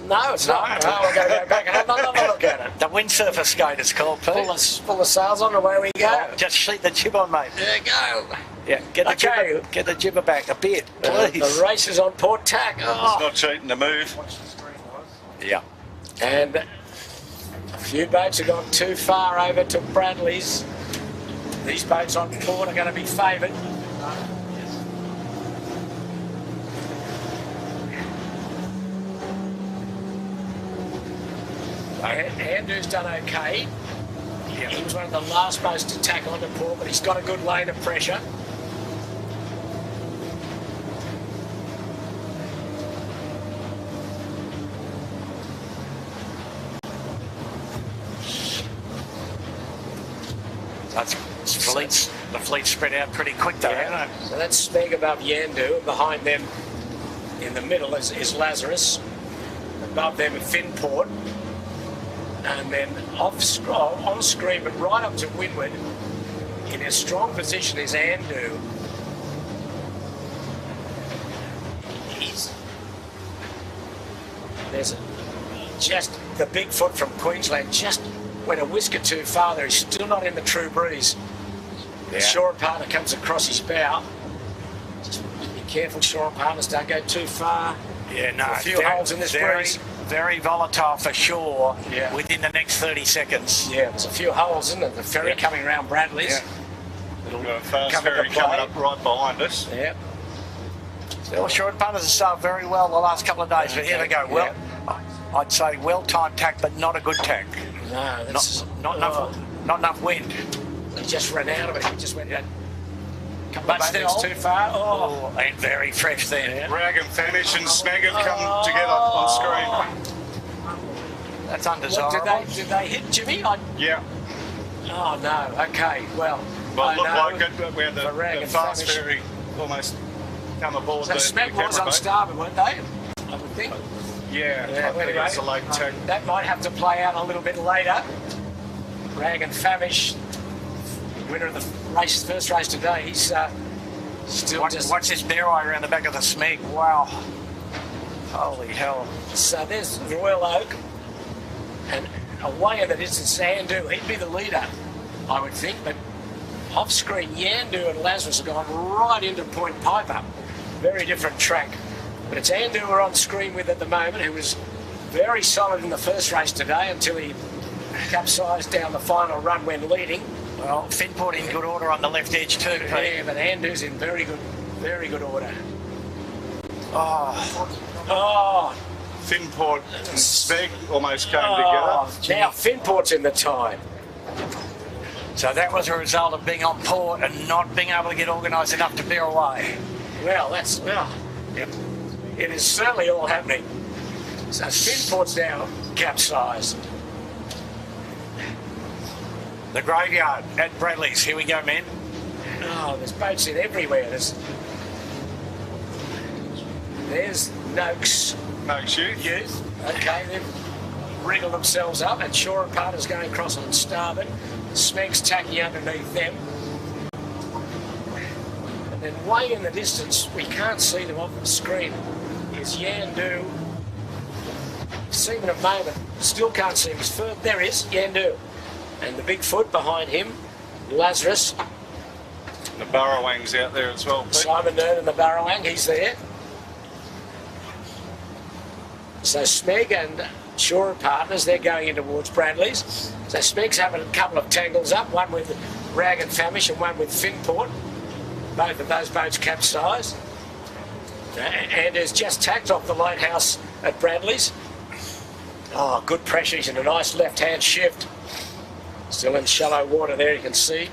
No, it's not. No, we're going to go back and have another look at it. The windsurfer skate is called, Pete. Full of sails on, away we go. Just sheet the jib on, mate. There you go. Yeah, get the Okay. jibber, get the jibber back a bit, The please. race is on port tack. It's Oh. not cheating to move. Yeah. And a few boats have gone too far over to Bradley's. These boats on port are going to be favoured. Andrew's done okay. Yeah. He was one of the last boats to tack onto port, but he's got a good lane of pressure. The fleet's spread out pretty quick though, Yeah. isn't it? So that's Smeg above Yandu, and behind them in the middle is Lazarus. Above them Finport. And then on screen, but right up to Windward, in a strong position is Andu. There's just the Bigfoot from Queensland just went a whisker too far there. He's still not in the true breeze. Yeah. Shore and partner comes across his bow. Just be careful, shore and partners don't go too far. Yeah, no. A few holes in this breeze. Very volatile for sure. Yeah. Within the next 30 seconds. Yeah, there's a few holes, isn't there? The ferry coming around Bradley's. Yeah. We've got a fast Come ferry into coming play. up right behind us. Yeah. Well, shore and partners have started very well the last couple of days, but here they go. Well, I'd say well-timed tack, but not a good tack. No, that's Not enough wind. He just ran out of it. He just went a couple But of boats still- too far. Oh. And very fresh then. Yeah. Rag and Fanish and Smeg have come together on screen. That's What, undesirable. did they hit Jimmy? Yeah. Oh no. Okay. Well. Well, I it looked know. like it. We had For Rag the and fast Fanish. ferry almost come aboard So the Smeg camera was on boat. starboard, weren't they? I would think. Yeah, I think it was a late tack. That might have to play out a little bit later. Rag and Famish, winner of the race, first race today. He's still just. Watch this bear eye around the back of the Smeg. Wow. Holy hell. So there's Royal Oak, and away in the distance, Zandu. He'd be the leader, I would think, but off screen, Yandu and Lazarus have gone right into Point Piper. Very different track. But it's Andu we're on screen with at the moment, who was very solid in the first race today until he capsized down the final run when leading. Well, Finport in good order on the left edge too, Pete. Yeah, but Andu's in very good order. Oh, Oh, Finport and Smeg almost came oh together. now Finport's in the time. so that was a result of being on port and not being able to get organised enough to bear away. Well, Yep. it is certainly all happening. So Finport's now capsized. The graveyard at Bradley's. Here we go, men. Oh, there's boats in everywhere. There's Noakes No shoot. Youth. Okay, they've wriggled themselves up, and Shore and Partners going across on starboard. Smeg's tacking underneath them. And then way in the distance, we can't see them off the screen, is Yandu. See him in a moment, still can't see him. He's further. There he is, Yandu. And the Bigfoot behind him, Lazarus. The Burrowang's out there as well. Pete. Simon Nern and the Barrowang, he's there. So Smeg and Shore and Partners, they're going in towards Bradley's. So Smeg's having a couple of tangles up, one with Rag and Famish and one with Finport. Both of those boats capsized. And has just tacked off the lighthouse at Bradley's. Oh, good pressure. He's in a nice left-hand shift. Still in shallow water there, you can see.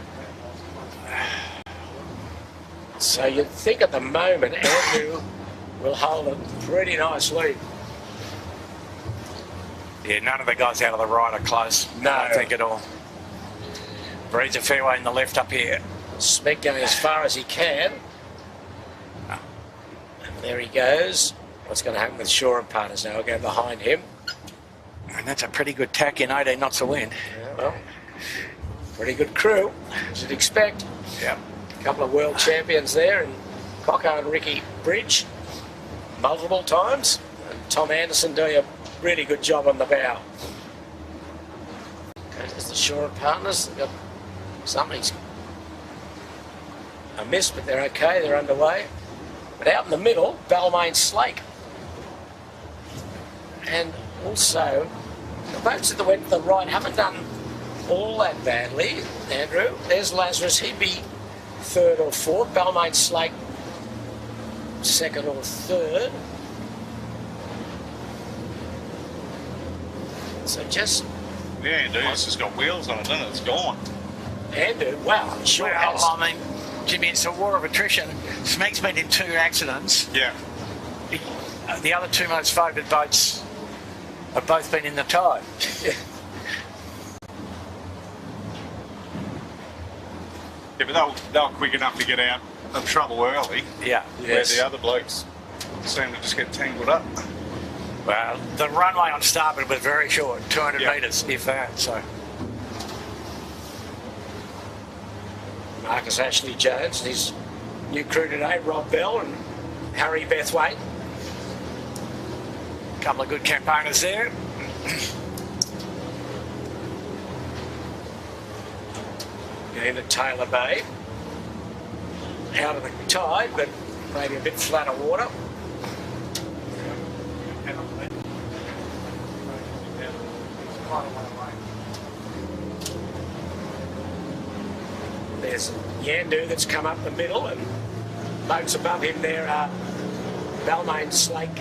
So you'd think at the moment Andrew will hold a pretty nice lead. Yeah, none of the guys out of the right are close. No. I don't think at all. Breeds a fairway in the left up here. Smeg going as far as he can. And there he goes. What's going to happen with Shore and Partners now? We'll go behind him. And that's a pretty good tack in 18 knots of wind. Yeah, well, pretty good crew, as you'd expect. Yep. A couple of world champions there, and Coco and Ricky Bridge multiple times. And Tom Anderson doing a really good job on the bow. Okay, there's the Shore and Partners. They've got something's amiss, but they're okay, they're underway. But out in the middle, Balmain Slake. And also, the boats that went to the right haven't done all that badly, Andrew. There's Lazarus, he'd be third or fourth. Balmain Slake, second or third. So just Yeah, dude, it's just got wheels on it, doesn't it? It's gone. Andrew, wow, it sure has. Well, I mean, Jimmy, it's a war of attrition. Smeg's been in 2 accidents. Yeah. The other 2 most favoured boats have both been in the tide. Yeah, but they were quick enough to get out of trouble early. Yeah. Where the other blokes seem to just get tangled up. Well, the runway on starboard was very short, 200 metres, if that, so. Marcus Ashley Jones and his new crew today, Rob Bell and Harry Bethwaite. A couple of good campaigners there. Going to Taylor Bay. Out of the tide, but maybe a bit flatter water. There's Yandu that's come up the middle, and boats above him there are Balmain Slake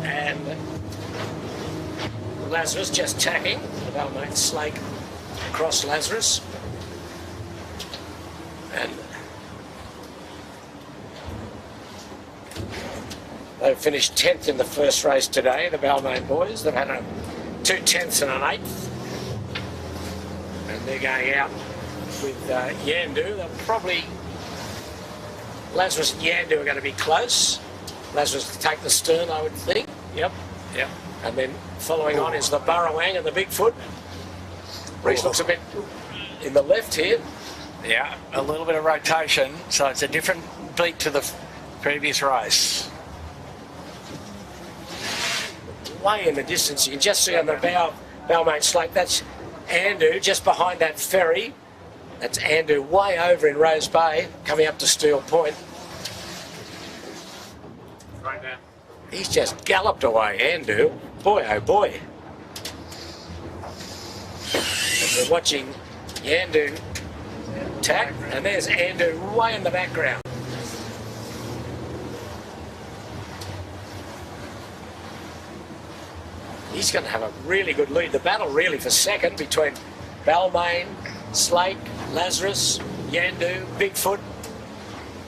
and Lazarus just tacking. The Balmain Slake across Lazarus. And they've finished 10th in the first race today, the Balmain boys. They've had 2 tenths and an 8th. And they're going out with Yandu. They'll probably... Lazarus and Yandu are going to be close. Lazarus will take the stern, I would think. Yep. And then following on is the Burrowang and the Bigfoot. Reese looks a bit in the left here. Yeah, a little bit of rotation, so it's a different beat to the previous race. Way in the distance, you can just see on the bow of Balmain Slake, that's Andu just behind that ferry. That's Andu way over in Rose Bay, coming up to Steel Point. Right now. He's just galloped away, Andu. Boy, oh boy. And we're watching Yandu tack, and there's Andu way in the background. He's going to have a really good lead. The battle really for second between Balmain, Slake, Lazarus, Yandu, Bigfoot.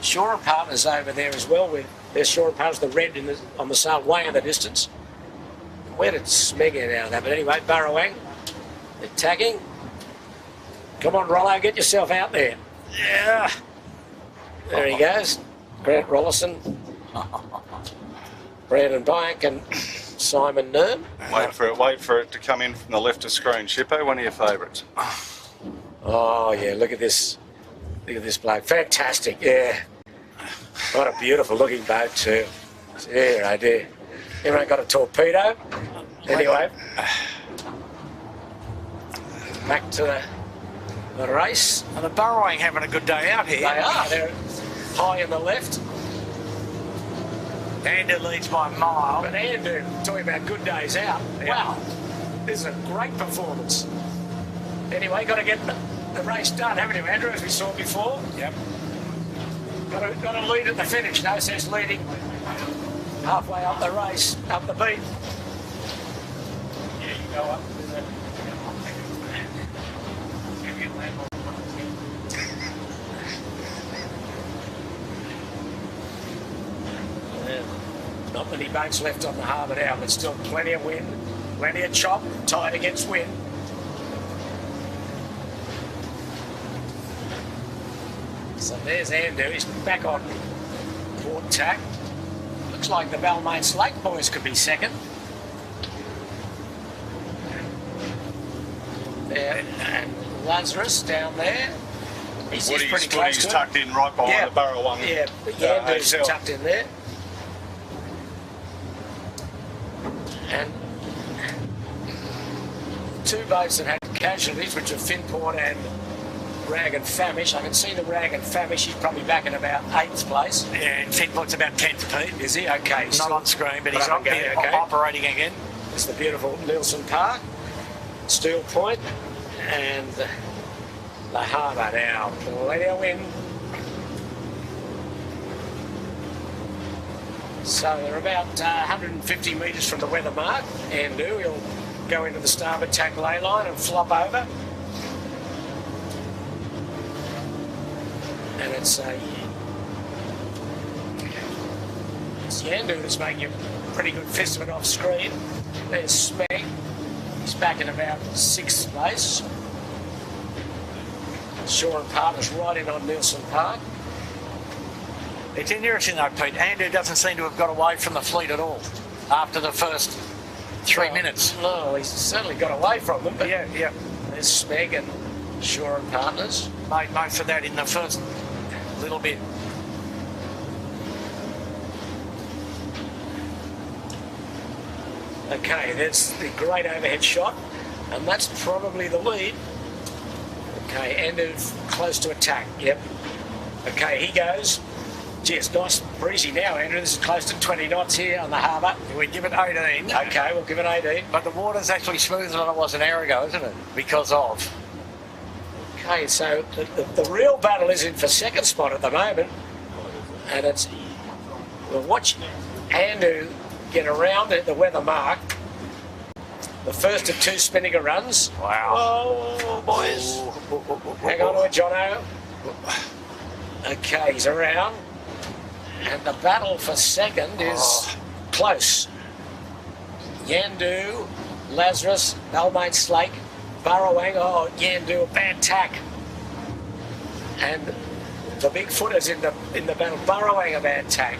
Shore Partners over there as well. With their Shore Partners, the red on the sail way in the distance. Where did Smeg get out of that? But anyway, Burrowang, they're tagging. Come on, Rollo, get yourself out there. Yeah. There he goes. Grant Rollison, Brandon Byank and Simon Nern. Wait for it to come in from the left of screen. Shippo, one of your favourites. Oh, yeah, look at this. Look at this bloke. Fantastic, yeah. What a beautiful looking boat, too. Yeah, I do. Everyone got a torpedo. Anyway, back to the race. And the Burrowing having a good day out here. They are. They're high in the left. Andrew leads by a mile. But Andrew, talking about good days out. Yeah. Wow, this is a great performance. Anyway, got to get the race done, haven't you, Andrew, as we saw before? Yep. Got to lead at the finish. No sense leading halfway up the race, up the beat. Yeah, you go up. Not many boats left on the harbour now, but still plenty of wind, plenty of chop, tide against wind. So there's Andrew, he's back on port tack. Looks like the Balmain Slake boys could be second. There, and Lazarus down there. He's pretty close Woody's to it. tucked in right behind the barrel one. Yeah, but Yandu's hotel. tucked in there. And 2 boats that had casualties, which are Finport and Rag and Famish. I can see the Rag and Famish. He's probably back in about 8th place. Yeah, and Finport's about 10th, Pete. Is he? Okay. Not still on screen, but he's up and going, okay. operating again. It's the beautiful Nielsen Park, Steel Point, and the harbour now. Plenty of wind. So they're about 150 metres from the weather mark, and he'll go into the starboard tack ley line and flop over. And it's Yandu that's making a pretty good fist of it off screen. There's Smeg. He's back in about 6th place. Shaw and Partners right in on Nielsen Park. It's interesting though, Pete. Andrew doesn't seem to have got away from the fleet at all after the first 3 minutes. No, he's certainly got away from them. But Yeah. there's Smeg and Shaw and Partners. Made most of that in the first little bit. Okay, that's the great overhead shot, and that's probably the lead. Okay, Andrew close to attack. Yep. Okay, he goes. Gee, it's nice breezy now, Andrew. This is close to 20 knots here on the harbour. We give it 18. Okay, we'll give it 18. But the water's actually smoother than it was an hour ago, isn't it? Because of. Okay, so the real battle is in for second spot at the moment, and it's we'll watch Andrew get around at the weather mark. The first of 2 Spinnaker runs. Wow. Oh, boys. Hang on to it, Jono. Okay, he's around. And the battle for second is close. Yandu, Lazarus, Balmain Slake, Burrowang. Oh, Yandu, a bad tack. And the big footers in the battle. Burrowang, a bad tack.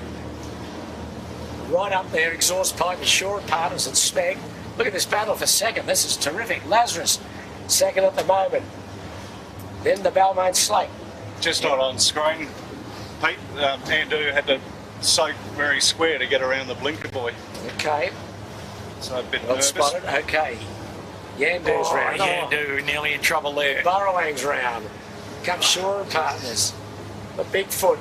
Right up there, Exhaust Pipe, Shaw and Partners and Smeg. Look at this battle for second. This is terrific. Lazarus, second at the moment. Then the Balmain Slate. Just not on screen, Pete. Andrew had to soak very square to get around the blinker buoy. Okay, So a bit well nervous. spotted. Okay, Yandu's round. Yandu nearly in trouble there. Burrowang's round. Comes Shaw and Partners. The big foot.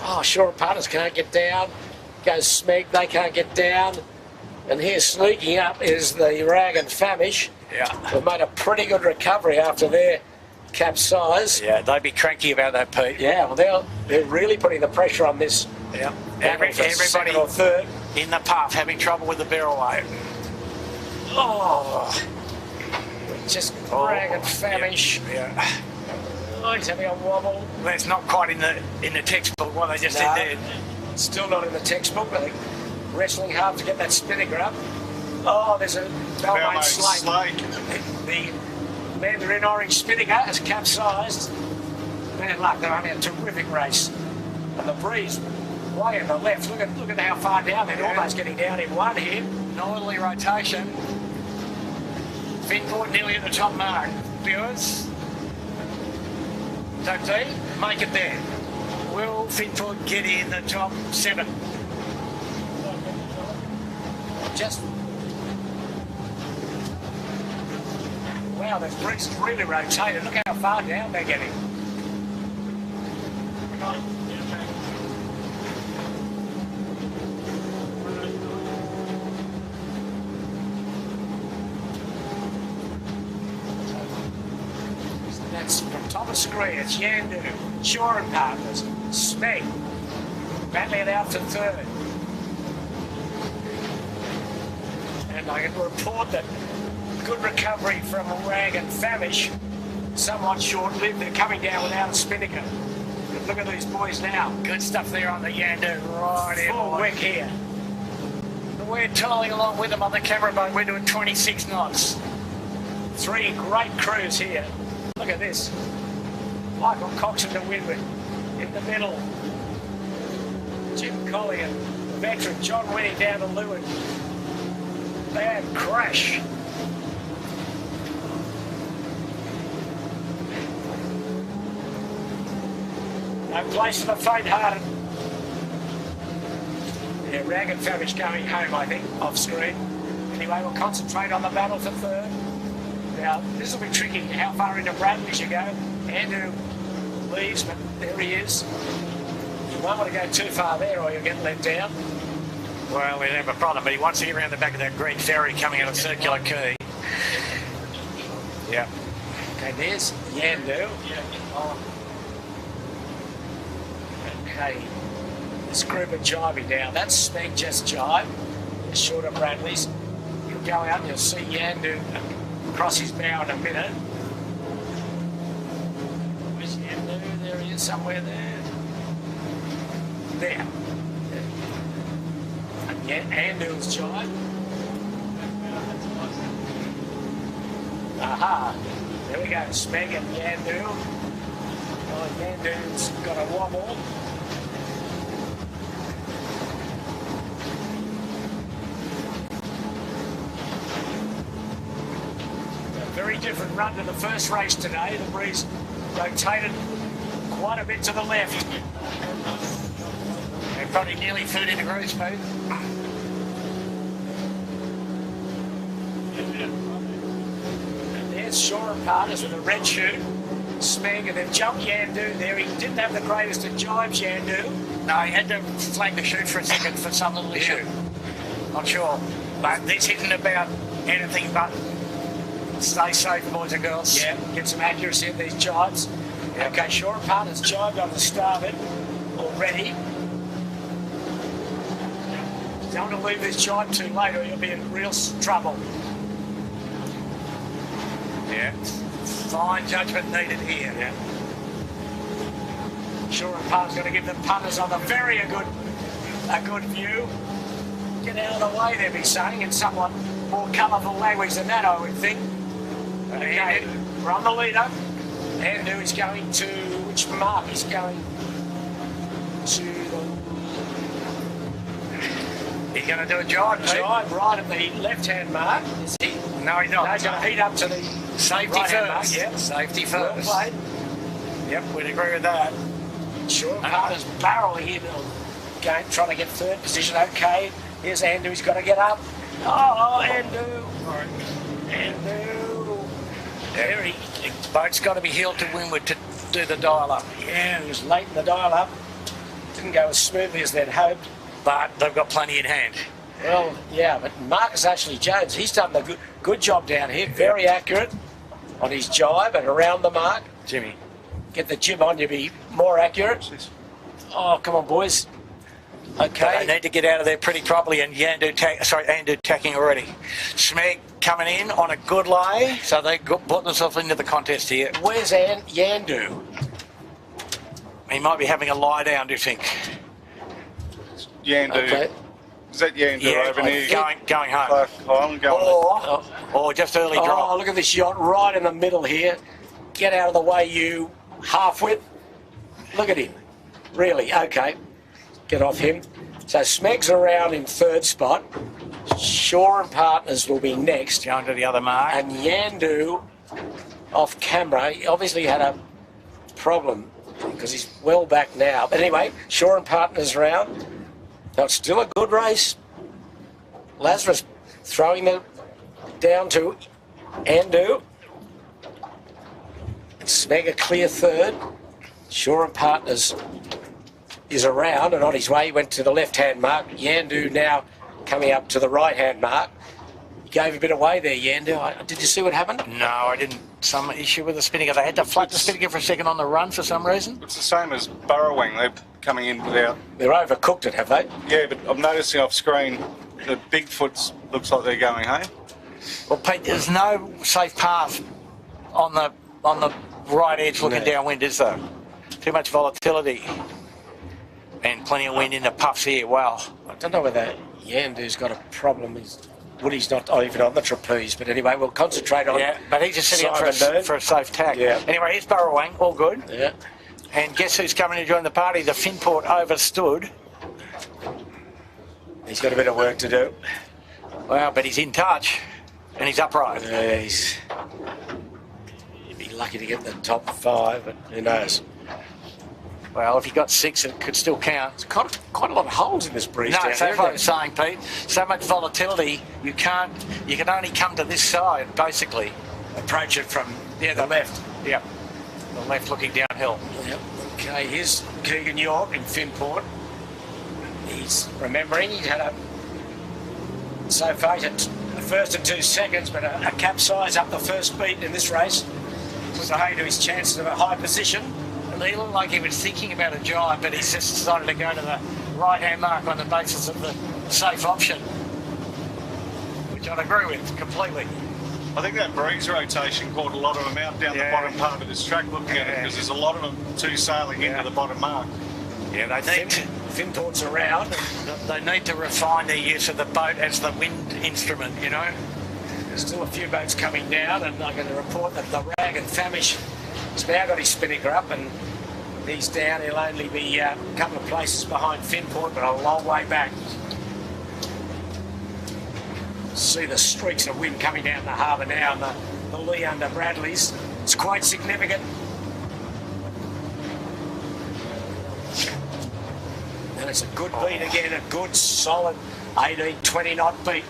Oh, Shaw and Partners can't get down. Goes Smeg, they can't get down. And here sneaking up is the Rag and Famish. Yeah. They've made a pretty good recovery after their capsize. Yeah, they'd be cranky about that, Pete. Yeah, well, they're really putting the pressure on this. Yeah. battle for Everybody second or third. in the path having trouble with the barrel wave. Oh, just Rag and Famish. Yeah. Oh, he's having a wobble. That's not quite in the textbook what they just No. did there. Still not in the textbook, but they're wrestling hard to get that Spinnaker up. Oh, there's a Balmain Slate. The Mandarin Orange Spinnaker has capsized. Bad luck, they're having a terrific race. And the breeze way in the left. Look at how far down they're almost getting down in one here. Northerly rotation. Finport nearly at the top mark. Viewers. So T, make it there. Will Finport get in the top 7? Just wow, the breeze is really rotated. Look how far down they're getting. That's from top of screen. It's Yandu, Shaw and Partners, Smeg, battling it out to third. And I can report that good recovery from Rag and Famish, somewhat short-lived. They're coming down without a Spinnaker. But look at these boys now. Good stuff there on the Yandu. Right in. Full wick here. We're toiling along with them on the camera boat. We're doing 26 knots. 3 great crews here. Look at this. Michael Coxon to Windward. In the middle. Jim Collier, the veteran. John Winning down to Leeward. Bad crash. No place for the faint-hearted. Yeah, Rag and Famish going home, I think, off screen. Anyway, we'll concentrate on the battle for third. Now, this will be tricky. How far into Bradley should go? Andrew leaves, but there he is. You won't want to go too far there or you'll get let down. Well, we have a problem, but he wants to get around the back of that green ferry coming out of Circular Quay. Yeah. Okay, there's Yandu. Okay, this group are jibing down. That's Smeg just jibe. short of Bradley's. You'll go out and you'll see Yandu cross his bow in a minute. Where's Yandu? There he is, somewhere there. There. And Yandu's jibe. Aha. There we go. Smeg and Yandu. Oh, Yandu's got a wobble. Very different run to the first race today. The breeze rotated quite a bit to the left. And probably nearly 30 degrees, Pete. And there's Shore and Partners with a red shoe. Smeg, and then jumped Yandu there. He didn't have the greatest of jibes, Yandu. No, he had to flag the chute for a second for some little issue. Not sure. But this isn't about anything but stay safe, boys and girls. Yeah, get some accuracy in these jibes. Yeah. Okay, Shore and Partners jibed on the starboard already. Don't want to leave this jibe too late or you'll be in real trouble. Yeah. Fine judgment needed here. Yeah. Shore and Partners going to give the punters on the very a good view. Get out of the way, they'll be saying, in somewhat more colourful language than that, I would think. Okay, we're on the leader. Yandu is going to which mark? He's going to the... He's going to do a jibe, Jibe right at the left-hand mark, is he? No, he's not. No, he's going to heat up to the Safety right-hand first. mark, yeah. Safety Well first. played. Yep, we'd agree with that. Sure, Partners barreling in, again, trying to get third position. Okay, here's Andu, he's got to get up. Oh, Andu. Andu. There he, boat's got to be heeled to windward to do the dial up. Yeah, he was late in the dial up. Didn't go as smoothly as they'd hoped. But they've got plenty in hand. Well, yeah, but Marcus Ashley Jones, he's done a good job down here. Very accurate on his jibe and around the mark. Jimmy. Get the jib on, you'll be more accurate. Oh, come on, boys. Okay. They need to get out of there pretty properly, and Andu tacking already. Smeg coming in on a good lay, so they brought themselves into the contest here. Where's Yandu? He might be having a lie down, do you think? Yandu. Okay. Is that Yandu over near going home. Clark Island? Going Or just early drop. Oh, look at this yacht right in the middle here. Get out of the way, you half-wit. Look at him. Really? Okay. Get off him. So Smeg's around in third spot. Shore and Partners will be next. Going to the other mark. And Yandu off camera. He obviously had a problem because he's well back now. But anyway, Shore and Partners round. Now it's still a good race. Lazarus throwing it down to Andu. And Smeg a clear third. Shore and Partners is around and on his way. He went to the left-hand mark. Yandu now coming up to the right-hand mark. He gave a bit away there, Yandu. Did you see what happened? No, I didn't. Some issue with the spinnaker. They had to flat the spinnaker for a second on the run for some reason. It's the same as burrowing. They're coming in without... They're overcooked it, have they? Yeah, but I'm noticing off screen the Bigfoots looks like they're going home. Well, Pete, there's no safe path on the right edge looking downwind, is there? Too much volatility. And plenty of wind in the puffs here. Wow. I don't know whether Yandu's got a problem. Woody's not even on the trapeze, but anyway, we'll concentrate on... Yeah, but he's just sitting up for a safe tack. Yeah. Anyway, here's Burrowang, all good. Yeah. And guess who's coming to join the party? The Finport overstood. He's got a bit of work to do. Well, but he's in touch, and he's upright. Yeah, he'd be lucky to get the top 5, but who knows? Well, if he got 6, it could still count. It's quite a lot of holes in this breeze No, down that's here, what I'm saying, Pete. So much volatility, you can only come to this side, basically. Approach it from the left. Yep. The left looking downhill. Yep. Okay, here's Keegan York in Finport. He's remembering he's had so far he's had the first and 2 seconds, but a capsize up the first beat in this race was ahead to his chances of a high position. And he looked like he was thinking about a jibe, but he's just decided to go to the right-hand mark on the basis of the safe option. which I'd agree with completely. I think that breeze rotation caught a lot of them out down the bottom part of this track looking at it, because there's a lot of them too sailing into the bottom mark. Yeah, they need to, Finport's around. they need to refine their use of the boat as the wind instrument, you know. There's still a few boats coming down, and I'm going to report that the Rag and Famish has now got his spinnaker up, and he's down. He'll only be a couple of places behind Finport, but a long way back. See the streaks of wind coming down the harbour now, and the lee under Bradley's. It's quite significant. And it's a good beat again, a good solid 18, 20 knot beat.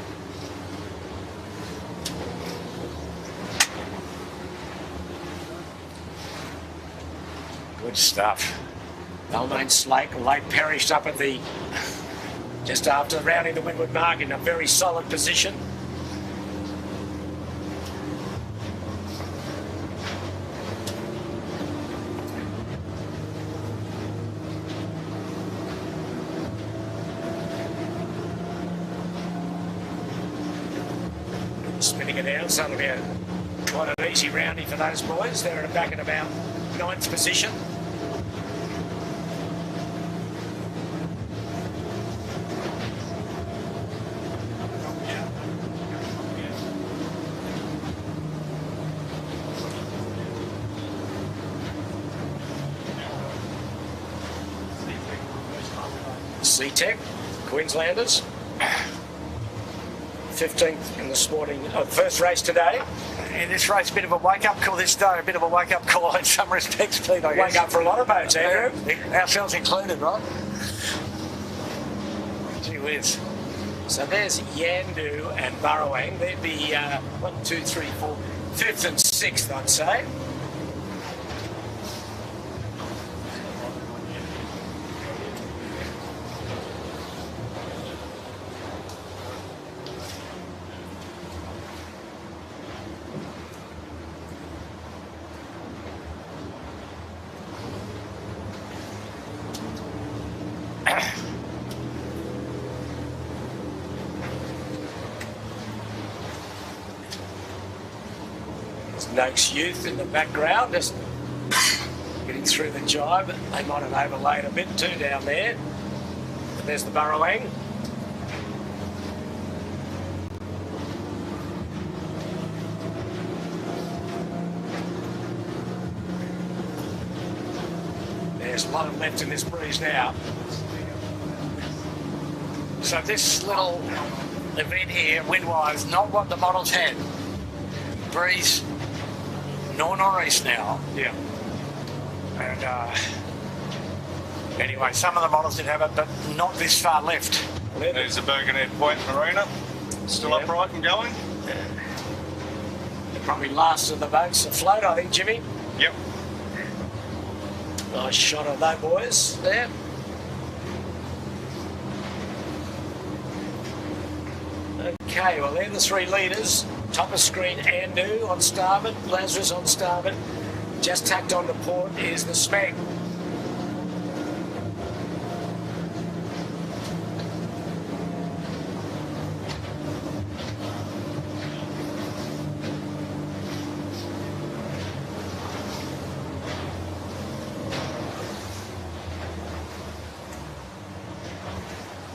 Good stuff. Balmain Slake late perished up at the just after rounding the Windward mark in a very solid position. Spinning it down, so it'll be quite an easy rounding for those boys. They're back in about 9th position. C-Tech, Queenslanders, 15th in this morning, first race today. In this race, a bit of a wake-up call this day, a bit of a wake-up call in some respects, Pete, I guess. Wake up for a lot of boats, Andrew. Ourselves included, right? Gee whiz. So there's Yandu and Burrowang. They'd be 1, 2, 3, 4, 5th and 6th, I'd say. Noakes Youth in the background, just getting through the jibe. They might have overlaid a bit too down there. And there's the Burrowang. There's a lot of left in this breeze now. So this little event here, wind-wise, is not what the models had. Breeze, no northeast now. Yeah. And anyway, some of the models did have it, but not this far left. There's the Bergenhead Point Marina, still upright and going. They're probably last of the boats afloat, I think, Jimmy. Yep. Nice shot of those boys there. Okay, well, they're the three leaders. Top of screen, Andu on starboard, Lazarus on starboard. Just tacked on to port is the Smeg.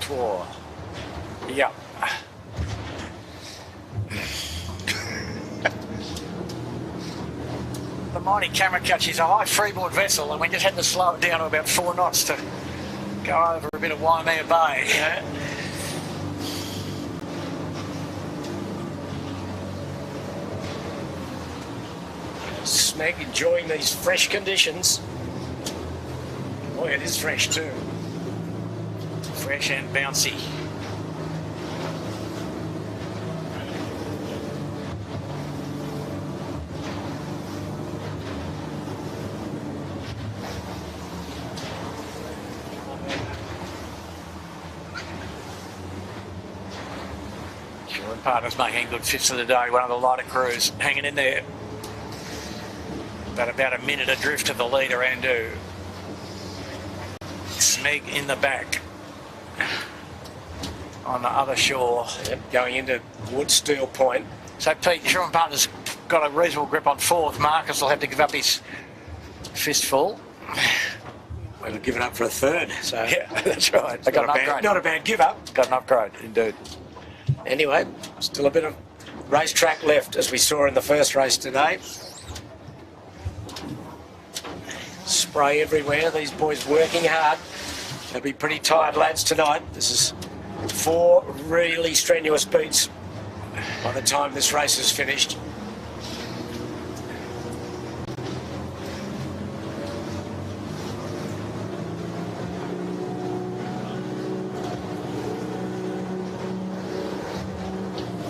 Tour. Yeah. The mighty camera catch is a high freeboard vessel, and we just had to slow it down to about 4 knots to go over a bit of Waimea Bay. Yeah. Smeg enjoying these fresh conditions. Boy, it is fresh too. Fresh and bouncy. Partners making good fifths of the day, one of the lighter crews hanging in there. But about a minute adrift of the leader, Andu. Smeg in the back on the other shore. Yep, going into Wood Steel Point. So Pete, Sean Partner's got a reasonable grip on fourth. Marcus will have to give up his fistful. Well, he'll give it up for a third. So Yeah, that's right. They got an upgrade. not a bad give up. Got an upgrade, indeed. Anyway, still a bit of racetrack left, as we saw in the first race today. Spray everywhere. These boys working hard. They'll be pretty tired lads tonight. This is 4 really strenuous beats by the time this race is finished.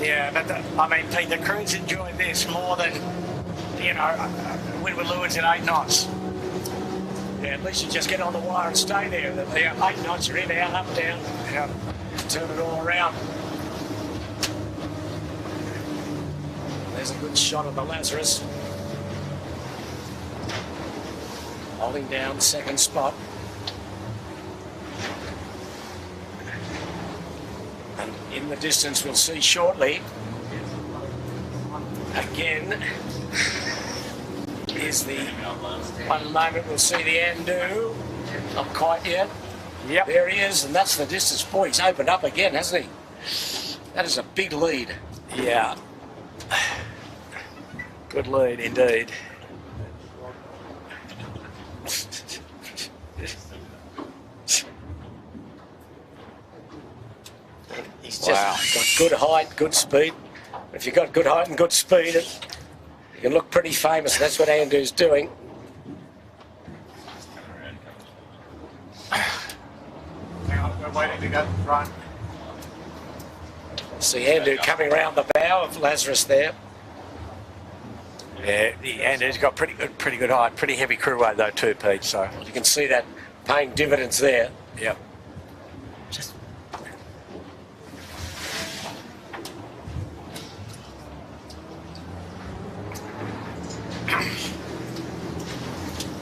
Yeah, but I mean, Pete, the crews enjoyed this more than, you know, Windward Lewis at 8 knots. Yeah, at least you just get on the wire and stay there. They're 8 knots, you're in, out, up, down. Yeah. Turn it all around. There's a good shot of the Lazarus. Holding down second spot. And in the distance we'll see shortly. Again is the one moment we'll see the Andu. Not quite yet. Yep. There he is, and that's the distance. Boy, he's opened up again, hasn't he? That is a big lead. Yeah. Good lead, indeed. He's just got good height, good speed. If you've got good height and good speed, you can look pretty famous. That's what Andu's doing. We're waiting to go front. See Andu coming around the bow of Lazarus there. Yeah, and he's got pretty good height, pretty heavy crew weight though too, Pete. So You can see that paying dividends there. yeah.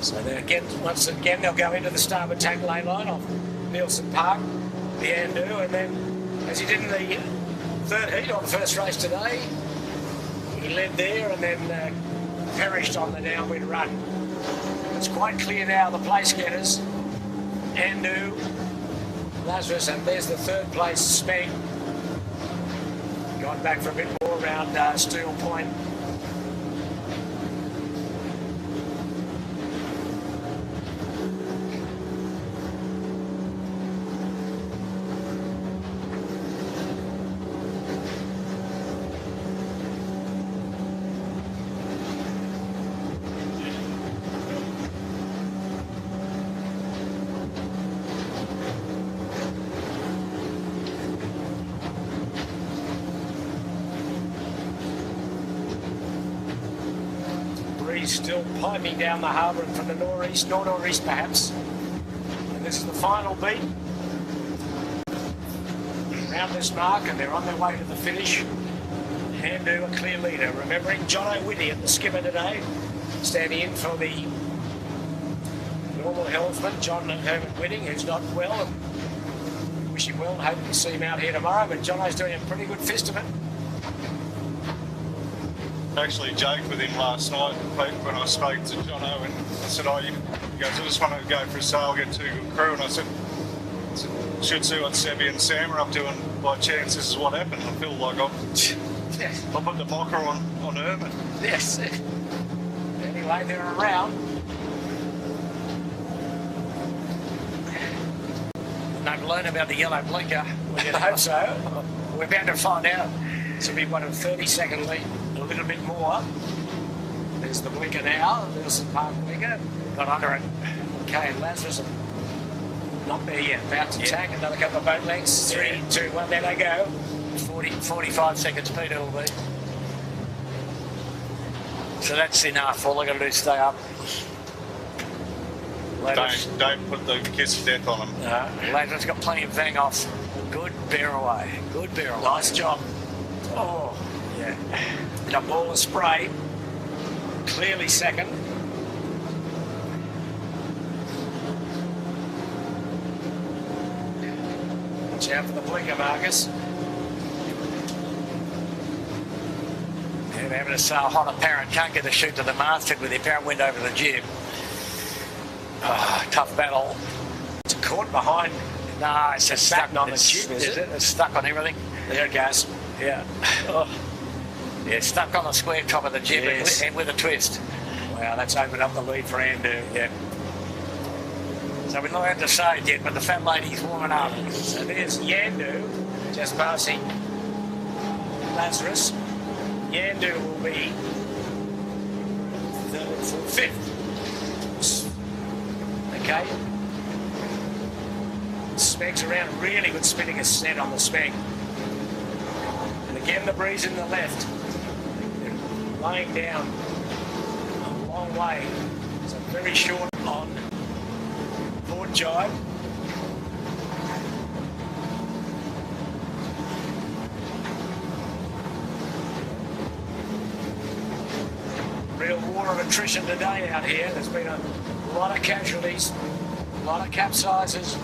So then again, once again, they'll go into the starboard tack lane line off Nielsen Park, the Andu, and then, as he did in the third heat on the first race today, he led there and then perished on the downwind run. It's quite clear now, the place getters, Andu, Lazarus, and there's the third place Smeg. Gone back for a bit more around Steel Point. Still piping down the harbour and from the northeast, northeast perhaps. And this is the final beat around this mark, and they're on their way to the finish. Andu a clear leader. Remembering John O'Whitty at the skipper today, standing in for the normal helmsman, John Herman Whitting, who's not well. And wish him well and hope to see him out here tomorrow. But Jono's doing a pretty good fist of it. I actually joked with him last night when I spoke to Jono, and I said, he goes, I just want to go for a sail, get 2 good crew, and I said, should see what Sebby and Sam are up to, and by chance this is what happened. I feel like I put the mocker on Herman. Yes. Anyway, they're around. They've learned about the yellow blinker. We did hope so. We're bound to find out. This will be one of 30-second lead. A little bit more. There's the blinker now, Nielsen Park blinker. Got under it. Okay, and Lazarus not there yet. About to tack, another couple of boat lengths. 3, 2, 1, there they go. 45 seconds, Peter will be. So that's enough. All they've got to do is stay up. Don't put the kiss of death on them. Lazarus got plenty of vang off. Good bear away. Good bear away. Nice job. Oh, yeah. And a ball of spray. Clearly second. Watch out for the blinker, Marcus. having a so hot apparent, can't get the chute to the masthead with the apparent wind over the jib. Oh, tough battle. It's caught behind. No, it's just stuck on the jib, is it? It's stuck on everything. There it goes. Yeah. Oh. Yeah, stuck on the square top of the jib Yes. and with a twist. Wow, that's opened up the lead for Andu. Yeah. So we're not allowed to say it yet, but the fat lady's warming up. So there's Yandu just passing Lazarus. Yandu will be third, fourth, fifth. Okay. Speg's around, really good spinning ascent on the Speg. And again the breeze in the left. They're laying down a long way. So very short on port jibe. Real war of attrition today out here. There's been a lot of casualties, a lot of capsizes.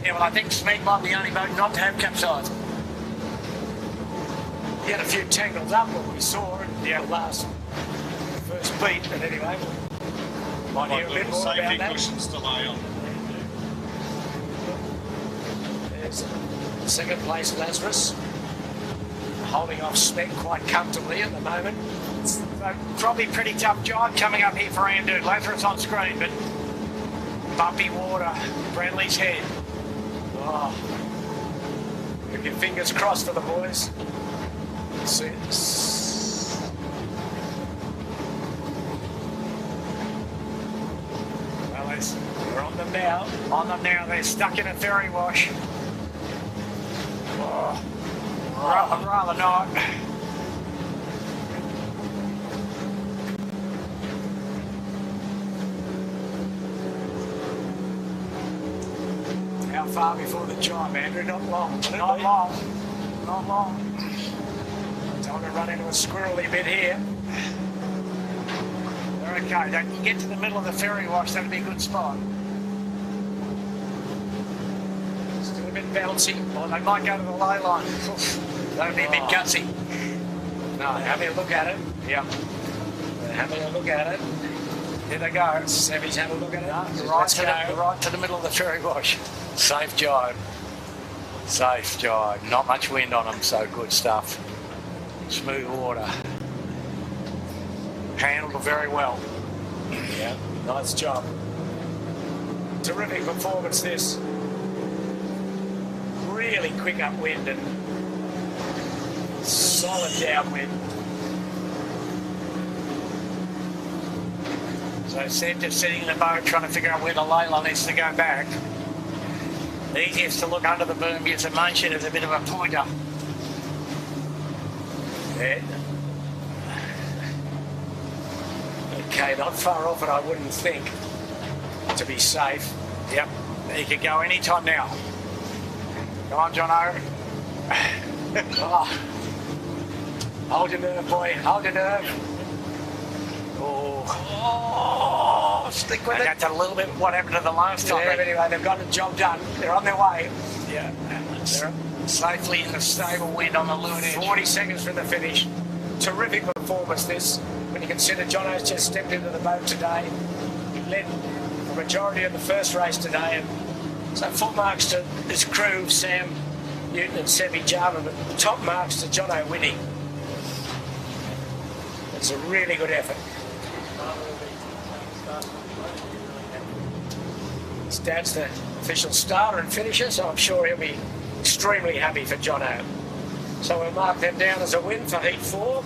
Yeah, well, I think Smeek might be the only boat not to have capsized. He had a few tangles up, what we saw in the last first beat, but anyway, might hear a bit more about Safety that. cushions to lay on. There's second place Lazarus, holding off Smeek quite comfortably at the moment. So probably pretty tough job coming up here for Andu. Lazarus on screen, but bumpy water. Bradley's head. Oh, keep your fingers crossed for the boys. See, well, they're on them now. On them now, they're stuck in a ferry wash. Oh, I'd rather not. how far before the jibe, Andrew? Not long. Not long. Not long. Don't want to run into a squirrely bit here. They're okay. They can get to the middle of the ferry wash, that'd be a good spot. Still a bit bouncy. Or they might go to the ley line. Oof, that'd be a bit gutsy. No, having a look at it. Yeah. They're having a look at it. Here they go. Sammy's having a look at it. Right to the middle of the ferry wash. Safe jibe. Safe jibe. Not much wind on them, so good stuff. Smooth water. Handled very well. Yeah, nice job. Terrific performance this. Really quick upwind and solid downwind. So instead of sitting in the boat trying to figure out where the ley line is to go back, the easiest to look under the boom gives the main shed as a bit of a pointer. Yeah. Okay, not far off it, I wouldn't think, to be safe. Yep, he could go any time now. Come on, Jono. Oh. Hold your nerve, boy, hold your nerve. Oh, stick with And it. that's a little bit what happened to the last time. Yeah, but anyway, they've got the job done. They're on their way. Yeah, they're safely in the stable wind on the leeward edge. 40 seconds from the finish. Terrific performance this, when you consider Jono's just stepped into the boat today. He led the majority of the first race today, and so full marks to his crew, Sam Newton and Sebi Jarman, but top marks to Jono Whitty. It's a really good effort. His dad's the official starter and finisher, so I'm sure he'll be extremely happy for Jono. So we'll mark them down as a win for Heat 4.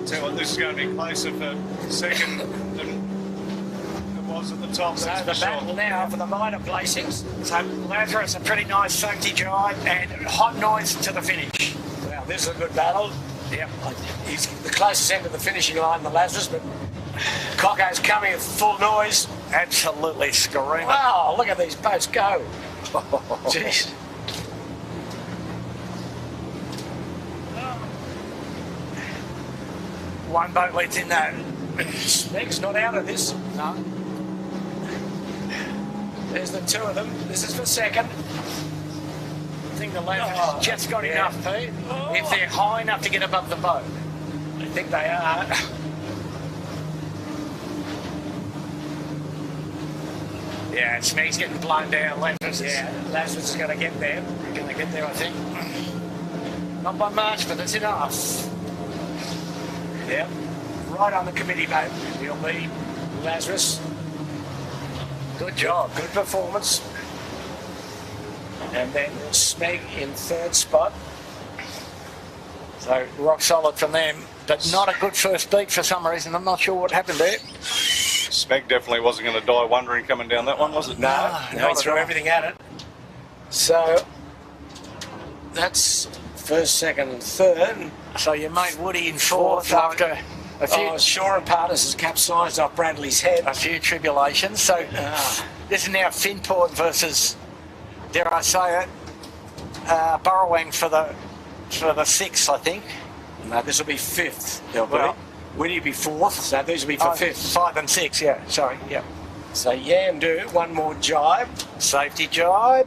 Tell you what, this is going to be closer for second than it was at the top. So That's the for battle sure. now for the minor placings. So Lazarus, a pretty nice safety drive and hot noise to the finish. Wow, this is a good battle. Yep. He's the closest end of the finishing line, the Lazarus, but Cocko's coming at full noise. Absolutely screaming. Wow, look at these boats go. Jeez. One boat leads in that. Meg's not out of this. No. There's the two of them. This is for second. I think the left has just got enough, Pete. If they're high enough to get above the boat. I think they are. Yeah, Smeg's getting blown down. Lazarus Lazarus is going to get there. going to get there, I think. Not by much, but that's enough. Yeah. Right on the committee boat. We'll be Lazarus. Good job. Good performance. And then Smeg in third spot. So rock solid from them, but not a good first beat for some reason. I'm not sure what happened there. Smeg definitely wasn't going to die wondering coming down that one, was it? No, he threw everything at it. So that's first, second, and third. So your mate Woody in fourth Fourth, after a few Shore and Partners has capsized off Bradley's head. a few tribulations. So this is now Finport versus, dare I say it, Burrowang for the sixth, I think. No, this will be fifth. They'll be. Well, Would he be fourth? So these will be for fifth. 5 and 6, yeah. Sorry, yeah. So Yandu, one more jibe. Safety jibe.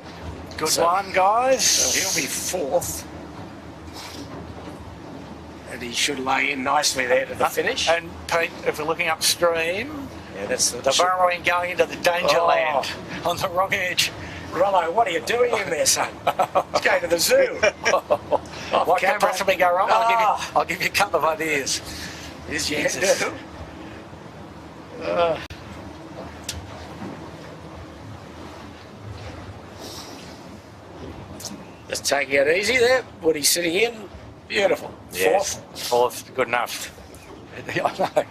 Good one, guys. So he'll be fourth. And he should lay in nicely there to the finish. And Pete, if we're looking upstream, Yeah, that's the Burrowing going into the danger land on the wrong edge. Rollo, what are you doing in there, son? Let's go to the zoo. What can possibly go wrong? I'll give you a couple of ideas. Is Jesus. Yandu. Just taking it easy there. Woody's sitting in. Beautiful. Yes. Fourth, good enough. I know.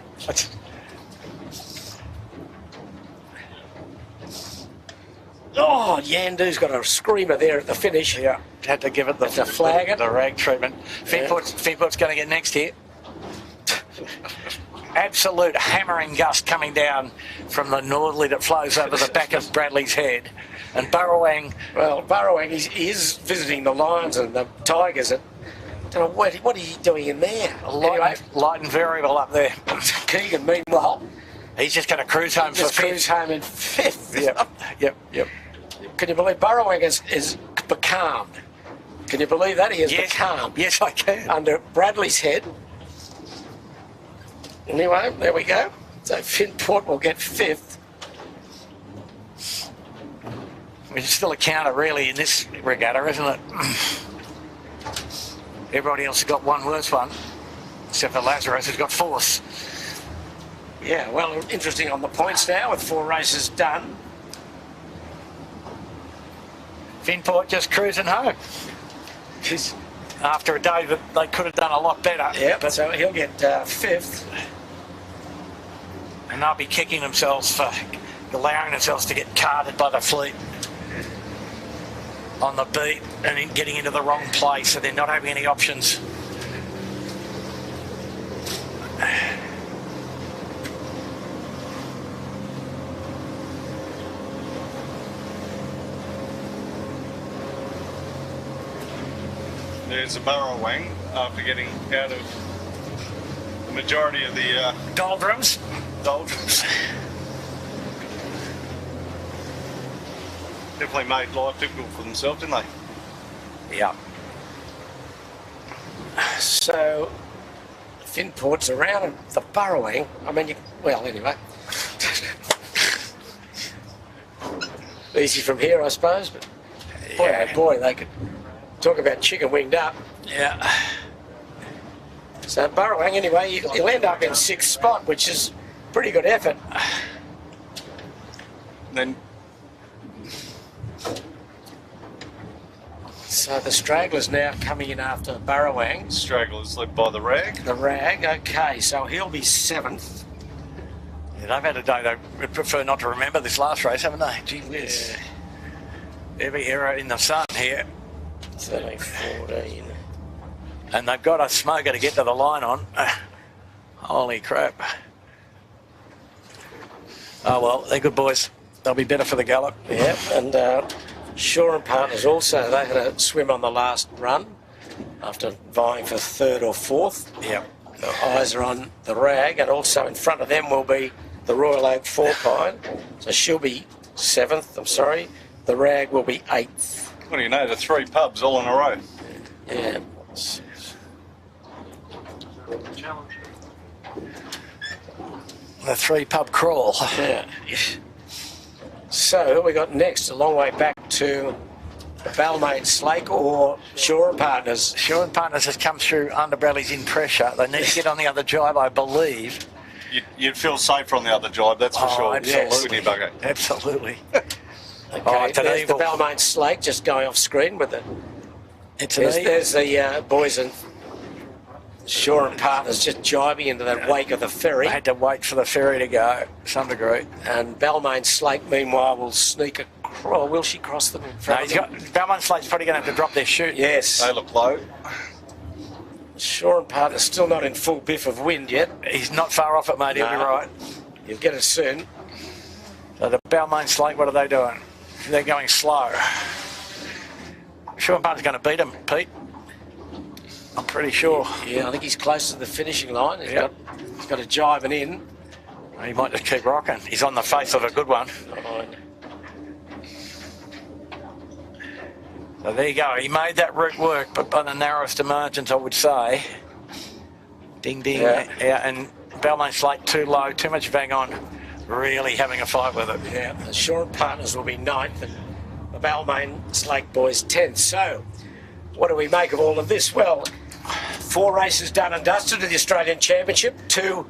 Oh, Yandu's got a screamer there at the finish. Yeah, had to give it the flag it. the rag treatment. Finport's going to get next here. Absolute hammering gust coming down from the northerly that flows over the back of Bradley's head. And Burrowang... Well, Burrowang, he is visiting the lions and the tigers. I don't know, what are you doing in there? Light and variable up there. Keegan, meanwhile, He's just going to cruise home for cruise fifth. home in fifth. Yep. Can you believe Burrowang is becalmed? Can you believe that? He is becalmed. Yes, I can. Under Bradley's head. Anyway, there we go. So Finport will get fifth. It's still a counter, really, in this regatta, isn't it? Everybody else has got one worse one, except for Lazarus, who's got fourth. Yeah, well, interesting on the points now with 4 races done. Finport just cruising home. After a day that they could have done a lot better. Yeah, but so he'll get fifth. And they'll be kicking themselves for allowing themselves to get carted by the fleet on the beat and getting into the wrong place, so they're not having any options. There's a Burrowang after getting out of the majority of the Doldrums. doldrums. Definitely made life difficult for themselves, didn't they? Yeah. So Finport's around and the Burrowing. I mean, well, anyway. Easy from here, I suppose, but boy, Yeah. oh boy, they could talk about chicken winged up. Yeah. So Burrowing, anyway, he'll end up in 6th spot, which is pretty good effort. Then So the Straggler's now coming in after Burrowang. Stragglers led by the rag. The Rag, okay, so he'll be 7th. Yeah, they've had a day they would prefer not to remember this last race, haven't they? Gee whiz. Every error in the sun here. 13, 14. And they've got a smoker to get to the line on. Holy crap. Oh well, they're good boys. They'll be better for the gallop. Yep, and Shore and Partners also, they had a swim on the last run after vying for 3rd or 4th. Yep. The eyes are on the Rag, and also in front of them will be the Royal Oak 4-pine. So she'll be 7th, I'm sorry. The Rag will be 8th. What do you know, the 3 pubs all in a row. Yeah. The 3-pub crawl. Yeah. So who we got next? A long way back to the Balmain Slake or Shore and Partners. Shore and Partners has come through underbellies in pressure. They need to get on the other jibe, I believe. You'd feel safer on the other jibe, that's for sure. Absolutely. Yes. Bugger. Absolutely. Okay, there's the Balmain Slake just going off screen with it. There's the boys and Shore and Partners just jibing into the wake of the ferry. They had to wait for the ferry to go, to some degree. And Balmain Slake, meanwhile, will sneak across. Will she cross them in front of them? Balmain Slake's probably going to have to drop their chute. Yes. They look low. Shore and Partners still not in full biff of wind yet. He's not far off it, mate. He'll be right. You'll get it soon. So the Balmain Slake, what are they doing? They're going slow. Shore and Partners going to beat him, Pete. I'm pretty sure. Yeah, I think he's close to the finishing line. He's got a jibing in. He might just keep rocking. He's on the face of a good one. So there you go. He made that route work, but by the narrowest of margins, I would say. Ding, ding. Yeah, and Balmain Slake too low, too much bang on. Really having a fight with it. Yeah, the Shore and Partners will be 9th and the Balmain Slake boys 10th. So, what do we make of all of this? Well, 4 races done and dusted at the Australian Championship. 2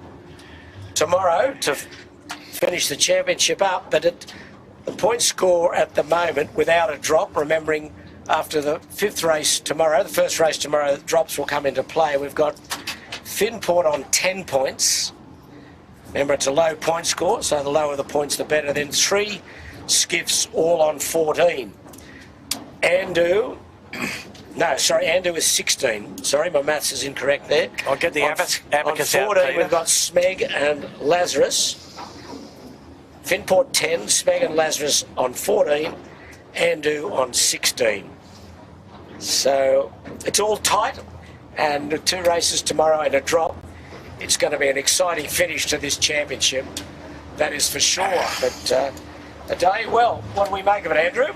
tomorrow to finish the championship up. But the point score at the moment, without a drop, remembering after the 5th race tomorrow, the first race tomorrow, the drops will come into play. We've got Finport on 10 points. Remember, it's a low point score, so the lower the points, the better. Then 3 skiffs all on 14. Andu is 16. Sorry, my maths is incorrect there. I'll get the abacus on 14, out, we've got Smeg and Lazarus. Finport 10, Smeg and Lazarus on 14, Andu on 16. So it's all tight, and the 2 races tomorrow and a drop. It's going to be an exciting finish to this championship, that is for sure. But a day, well, what do we make of it, Andrew?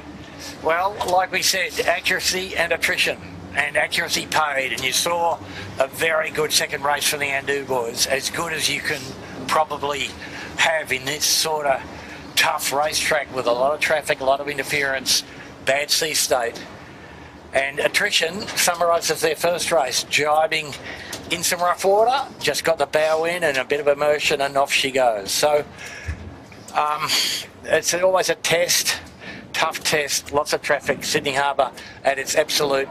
Well, like we said, accuracy and attrition, and accuracy paid. And you saw a very good second race from the Andu boys, as good as you can probably have in this sort of tough racetrack with a lot of traffic, a lot of interference, bad sea state. And attrition summarises their first race, jibing in some rough water, just got the bow in and a bit of immersion, and off she goes. So it's always a test, tough test, lots of traffic, Sydney Harbour at its absolute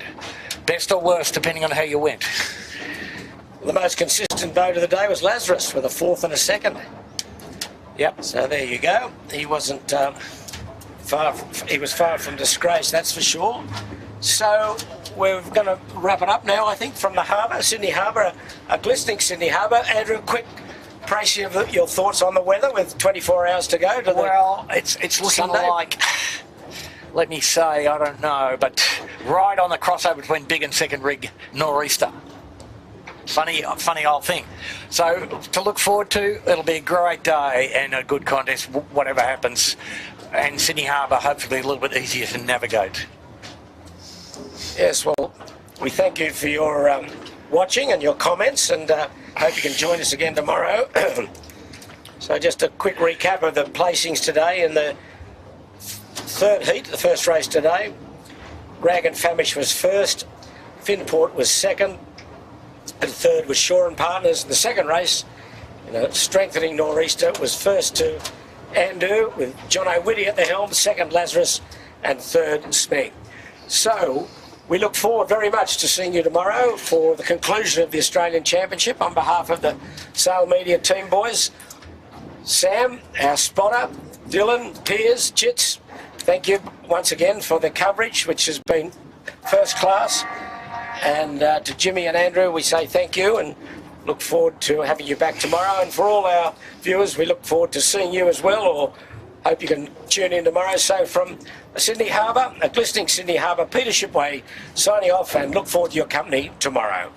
best or worst, depending on how you went. The most consistent boat of the day was Lazarus with a 4th and a 2nd. Yep. So there you go. He wasn't he was far from disgrace, that's for sure. So we're going to wrap it up now, I think, from the harbour, Sydney Harbour, a glistening Sydney Harbour. Andrew, quick praise of your thoughts on the weather with 24 hours to go. Well, it's looking Sunday. like, let me say, I don't know, but right on the crossover between big and second rig nor'easter. Funny old thing. So to look forward to, it'll be a great day and a good contest, whatever happens. And Sydney Harbour, hopefully a little bit easier to navigate. Yes, well, we thank you for your watching and your comments, and hope you can join us again tomorrow. So just a quick recap of the placings today in the 3rd heat, the first race today. Rag and Famish was 1st, Finport was 2nd, and 3rd was Shore and Partners. The second race, strengthening nor'easter, was 1st to Andu with John O'Whitty at the helm, 2nd Lazarus, and 3rd Smeg. So we look forward very much to seeing you tomorrow for the conclusion of the Australian Championship. On behalf of the Sail Media team, boys, Sam, our spotter, Dylan, Piers, Chits, thank you once again for the coverage, which has been first class. And to Jimmy and Andrew, we say thank you and look forward to having you back tomorrow. And for all our viewers, we look forward to seeing you as well, or hope you can tune in tomorrow. So from Sydney Harbour, a glistening Sydney Harbour, Peter Shipway signing off, and look forward to your company tomorrow.